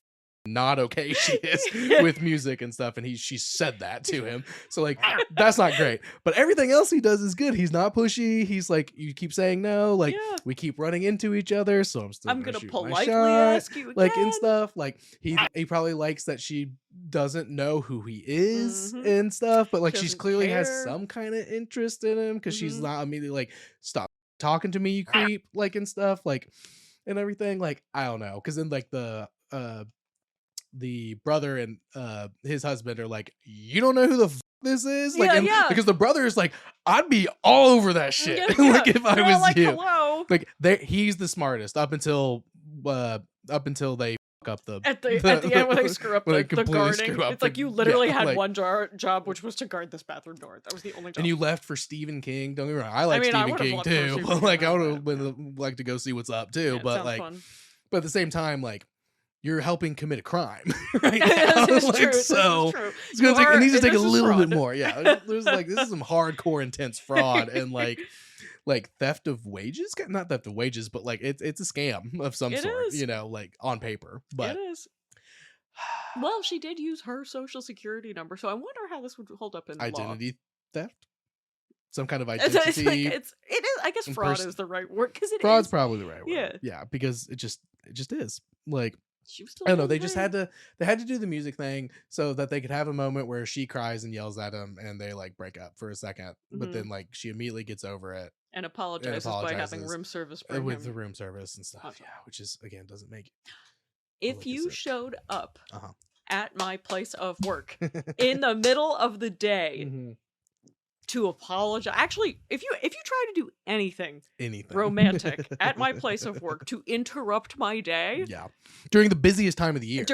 not okay she is with music and stuff, and she said that to him, so like that's not great. But everything else he does is good. He's not pushy. He's like, you keep saying no, like we keep running into each other, so I'm gonna politely ask you again. Like and stuff. Like he probably likes that she doesn't know who he is and stuff, but like she's clearly has some kind of interest in him, because she's not immediately like, stop talking to me, you creep, like and stuff, like and everything. Like I don't know, because then like the brother and his husband are like, you don't know who the this is, like because the brother is like, I'd be all over that shit like if I was like, you. Hello. Like he's the smartest up until they fuck up at the end when they screw up the guarding. It's like you literally had one job, which was to guard this bathroom door. That was the only job. And you left for Stephen King. Don't get me wrong, I like Stephen King too, but like I would have like to go see what's up too. But like fun. But at the same time, like, you're helping commit a crime right now. This is like, true. So it's gonna take. It needs to take a little bit more. Yeah, there's like, this is some hardcore, intense fraud and like theft of wages. Not theft of wages, but like it's a scam of some sort. You know, like on paper. But it is. Well, she did use her social security number, so I wonder how this would hold up in identity law. theft. Some kind of identity. It is. I guess fraud is the right word, because fraud's probably the right word. Yeah, because it just is like. She was still I don't know. They just had to do the music thing so that they could have a moment where she cries and yells at him, and they like break up for a second. But then like she immediately gets over it and apologizes by having room service with the room service and stuff. Yeah, which is again doesn't make. If you showed up at my place of work in the middle of the day. To apologize. Actually, if you try to do anything romantic at my place of work to interrupt my day, during the busiest time of the year,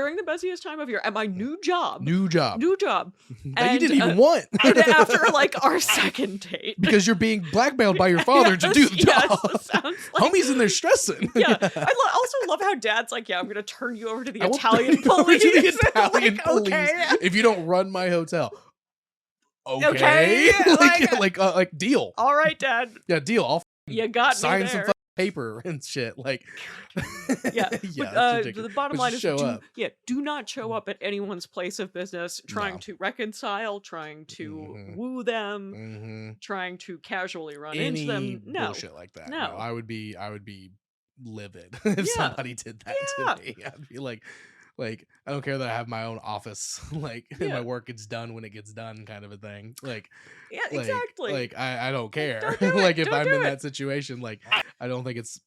at my new job that and, you didn't even want, and after like our second date, because you're being blackmailed by your father to do the job. Sounds like, homie's in there stressing. I also love how dad's like, I'm gonna turn you over to the Italian police. Okay. If you don't run my hotel. Okay. like deal. All right, Dad. Yeah, deal. I'll you got sign me there. some paper and shit. Like, the bottom line is do not show up at anyone's place of business trying to reconcile, trying to woo them, trying to casually run into them. No bullshit like that. No, I would be livid if somebody did that to me. I'd be like, I don't care that I have my own office, like, and my work gets done when it gets done, kind of a thing. Like, exactly. Like, I don't care. Like, if I'm in that situation, like, I don't think it's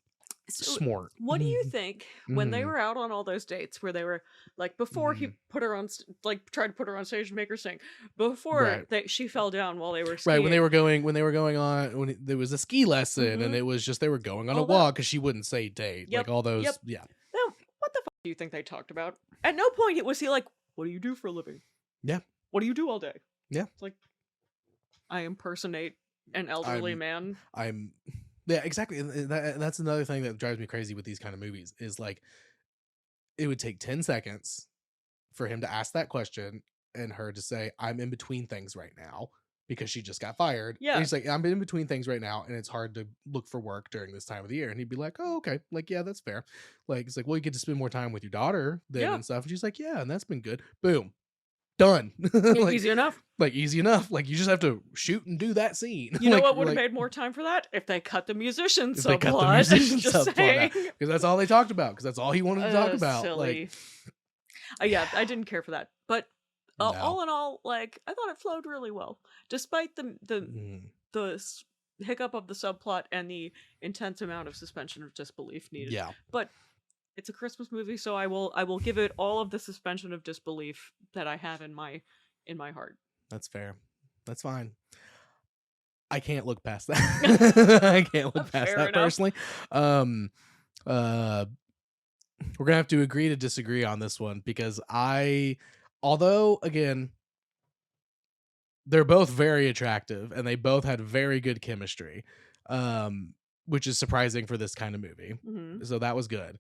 smart. What do you think when they were out on all those dates where they were like, before he put her on, like, tried to put her on stage and make her sing, before she fell down while they were skiing. Right, when they were going on, when there was a ski lesson, and it was just they were going on a walk, because she wouldn't say date. Like, all those, what the fuck do you think they talked about? At no point was he like, what do you do for a living? Yeah. What do you do all day? Yeah. It's like, I impersonate an elderly man. Yeah, exactly. And that's another thing that drives me crazy with these kind of movies is like, it would take 10 seconds for him to ask that question and her to say, I'm in between things right now. Because she just got fired. Yeah. And he's like, I'm in between things right now, and it's hard to look for work during this time of the year. And he'd be like, oh, okay. Like, yeah, that's fair. Like, it's like, well, you get to spend more time with your daughter then and stuff. And she's like, yeah, and that's been good. Boom. Done. Like, easy enough. Like, easy enough. Like, you just have to shoot and do that scene. You know what would have made more time for that? If they cut the musician subplot. Because that's all they talked about. Because that's all he wanted to talk about. Silly. Like, I didn't care for that. But all in all, like, I thought it flowed really well, despite the hiccup of the subplot and the intense amount of suspension of disbelief needed. Yeah, but it's a Christmas movie, so I will give it all of the suspension of disbelief that I have in my heart. That's fair. That's fine. I can't look past that. I can't look past that personally. We're gonna have to agree to disagree on this one, because although, again, they're both very attractive and they both had very good chemistry, which is surprising for this kind of movie. So that was good.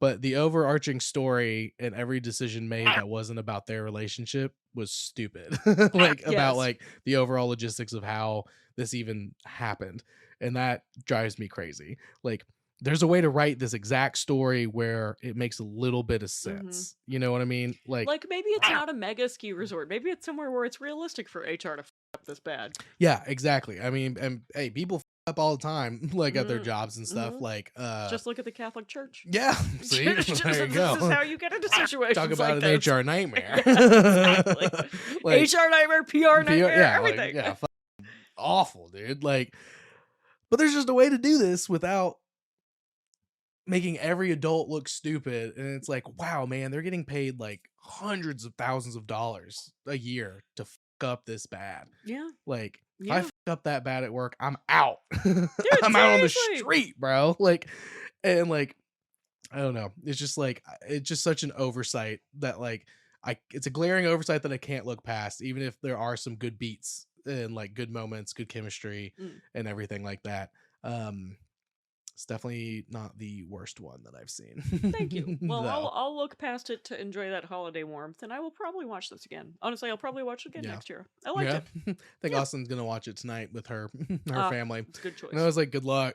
but the overarching story and every decision made that wasn't about their relationship was stupid. Like about Yes. like the overall logistics of how this even happened. And that drives me crazy. Like there's a way to write this exact story where it makes a little bit of sense. You know what I mean? Like maybe it's not a mega ski resort. Maybe it's somewhere where it's realistic for HR to f up this bad. yeah, exactly. I mean, and hey, people f up all the time, like at their jobs and stuff. Like Just look at the Catholic Church. yeah, see, there you go. This is how you get into situations Talk about like an this. HR nightmare. Yeah, exactly. Like, HR nightmare, PR nightmare, yeah, everything. Like, yeah, awful, dude. Like, but there's just a way to do this without making every adult look stupid. And it's like, wow, man, they're getting paid like hundreds of thousands of dollars a year to fuck up this bad. Yeah. Like, if Yeah. I fuck up that bad at work, I'm out. Dude, I'm out on the seriously. street, bro. Like, and like, I don't know. It's just like, it's just such an oversight that like, it's a glaring oversight that I can't look past, even if there are some good beats and like good moments, good chemistry and everything like that. It's definitely not the worst one that I've seen. Thank you. Well, Though. I'll look past it to enjoy that holiday warmth, and I will probably watch this again. Honestly, I'll probably watch it again next year. I liked it. I think Austin's gonna watch it tonight with her family. It's a good choice. And I was like, good luck.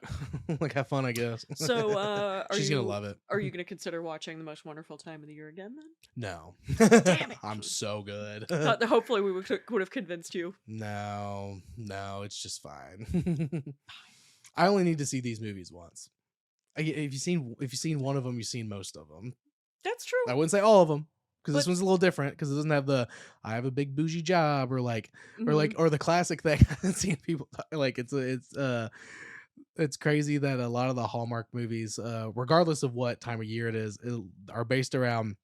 Like, have fun, I guess. So, she's gonna love it. Are you gonna consider watching The Most Wonderful Time of the Year again then? No. Damn it. I'm so good. Thought that hopefully we would have convinced you. No, it's just fine. I only need to see these movies once. If you've seen one of them, you've seen most of them. That's true. I wouldn't say all of them, because this one's a little different, because it doesn't have the I have a big bougie job or the classic thing. I've seen people like it's crazy that a lot of the Hallmark movies, regardless of what time of year it is, are based around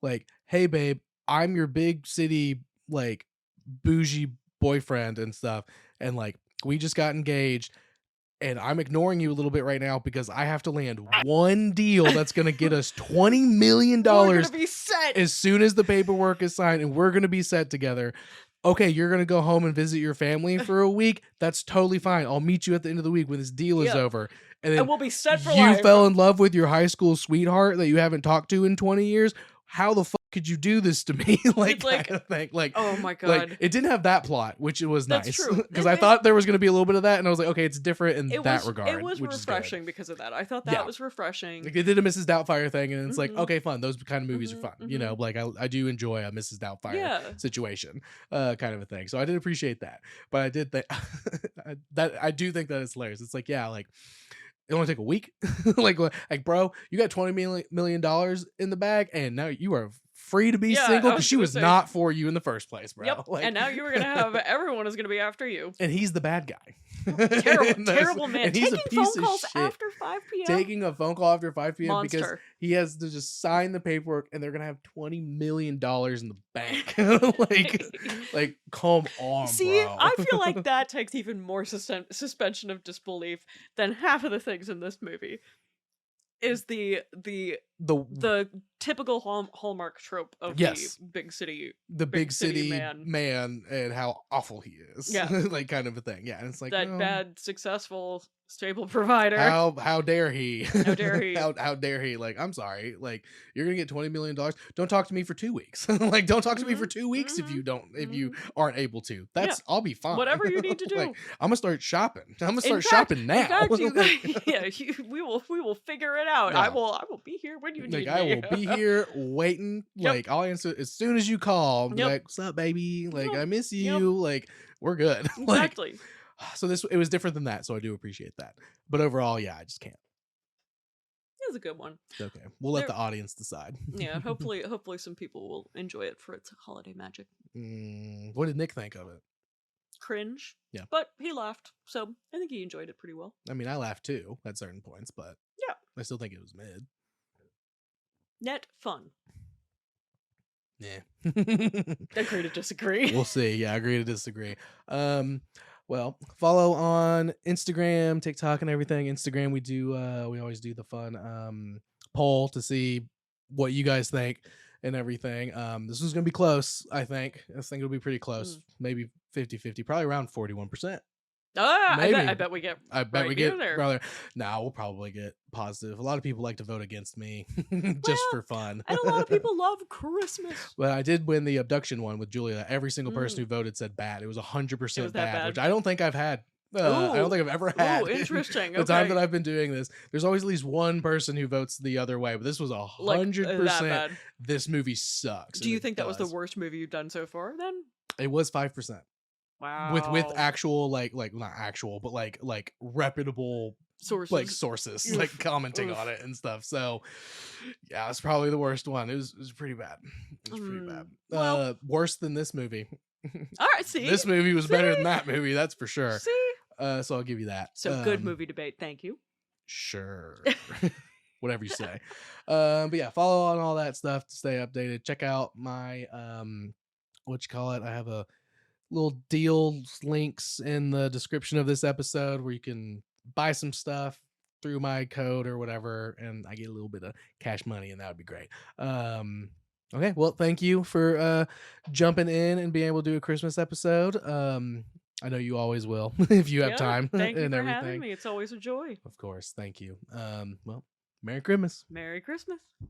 like, hey babe, I'm your big city like bougie boyfriend and stuff, and like we just got engaged. And I'm ignoring you a little bit right now because I have to land one deal that's going to get us $20 million We're gonna be set. as soon as the paperwork is signed, and we're going to be set together. Okay, you're going to go home and visit your family for a week. That's totally fine. I'll meet you at the end of the week when this deal is over. And then we'll be set for you life. fell in love with your high school sweetheart that you haven't talked to in 20 years. How the fuck could you do this to me? Like, kind of thing. Like, oh my god, like, it didn't have that plot, which it was That's nice true. because I thought there was going to be a little bit of that, and I was like, okay, it's different in that regard. It was which refreshing because of that. I thought that was refreshing. Like, they did a Mrs. Doubtfire thing, and it's like, okay, fun. Those kind of movies are fun. You know, like I do enjoy a Mrs. Doubtfire situation, kind of a thing. So I did appreciate that, but I did think that I do think that it's hilarious. It's like, yeah, like. It only took a week. like, bro, you got $20 million in the bag, and now you are free to be single because she was not for you in the first place, bro. Yep. Like, and now you were gonna have everyone is gonna be after you. And he's the bad guy. Terrible man. And he's Taking a piece phone calls of shit. After 5 p.m. Taking a phone call after 5 p.m. Monster. because he has to just sign the paperwork, and they're gonna have $20 million in the bank. like, come on, See, bro. I feel like that takes even more suspension of disbelief than half of the things in this movie. Is the typical Hallmark trope of the big city man and how awful he is. Yeah. Like, kind of a thing. Yeah, and it's like that bad successful stable provider. How dare he? How dare he? how dare he? Like, I'm sorry. Like, you're gonna get $20 million. Don't talk to me for 2 weeks. Like, don't talk to me for 2 weeks if you aren't able to. I'll be fine. Whatever you need to do. Like, I'm gonna start shopping. I'm gonna start shopping now. In fact, we will figure it out. Yeah. I will be here when you need me. I will be here waiting. Like, I'll answer as soon as you call. Like, what's up, baby? Like, I miss you. Like, we're good. Exactly. So it was different than that, so I do appreciate that. But overall, yeah, I just can't. It was a good one. It's okay. We'll let the audience decide. Yeah, hopefully some people will enjoy it for its holiday magic. What did Nick think of it? Cringe. Yeah. But he laughed, so I think he enjoyed it pretty well. I mean, I laughed too at certain points, but yeah, I still think it was mid. Net fun. Yeah. Agree to disagree. We'll see. Yeah, agree to disagree. Well, follow on Instagram, TikTok, and everything. Instagram, we always do the fun poll to see what you guys think and everything. This one's gonna be close, I think. I think it'll be pretty close. Maybe 50-50, probably around 41%. Maybe. I bet we get. I bet right we get there. rather. Now we'll probably get positive. A lot of people like to vote against me just Well, for fun. And a lot of people love Christmas. But I did win the abduction one with Julia. Every single person Mm. who voted said bad. It was 100% It was that bad, bad? which I don't think I've had. I don't think I've ever had. Ooh, interesting. The time Okay. that I've been doing this, there's always at least one person who votes the other way. But this was Like, 100%. that bad. This movie sucks. Do and you it think that was the does. worst movie you've done so far? Then It was 5%. wow. With actual like not actual, but like reputable sources. sources Oof. like commenting Oof. on it and stuff. So yeah, it's probably the worst one. It was pretty bad. It was pretty bad. Well- Worse than this movie. All right. See, This movie was better See? than that movie, that's for sure. See. So I'll give you that. So good movie debate. Thank you. Sure. Whatever you say. But yeah, follow on all that stuff to stay updated. Check out my what you call it? I have a little deals links in the description of this episode where you can buy some stuff through my code or whatever, and I get a little bit of cash money, and that would be great. Okay, well, thank you for jumping in and being able to do a Christmas episode. I know you always will if you have time Thank you and for everything. having me. It's always a joy. Of course, thank you. Well, Merry Christmas. Merry Christmas.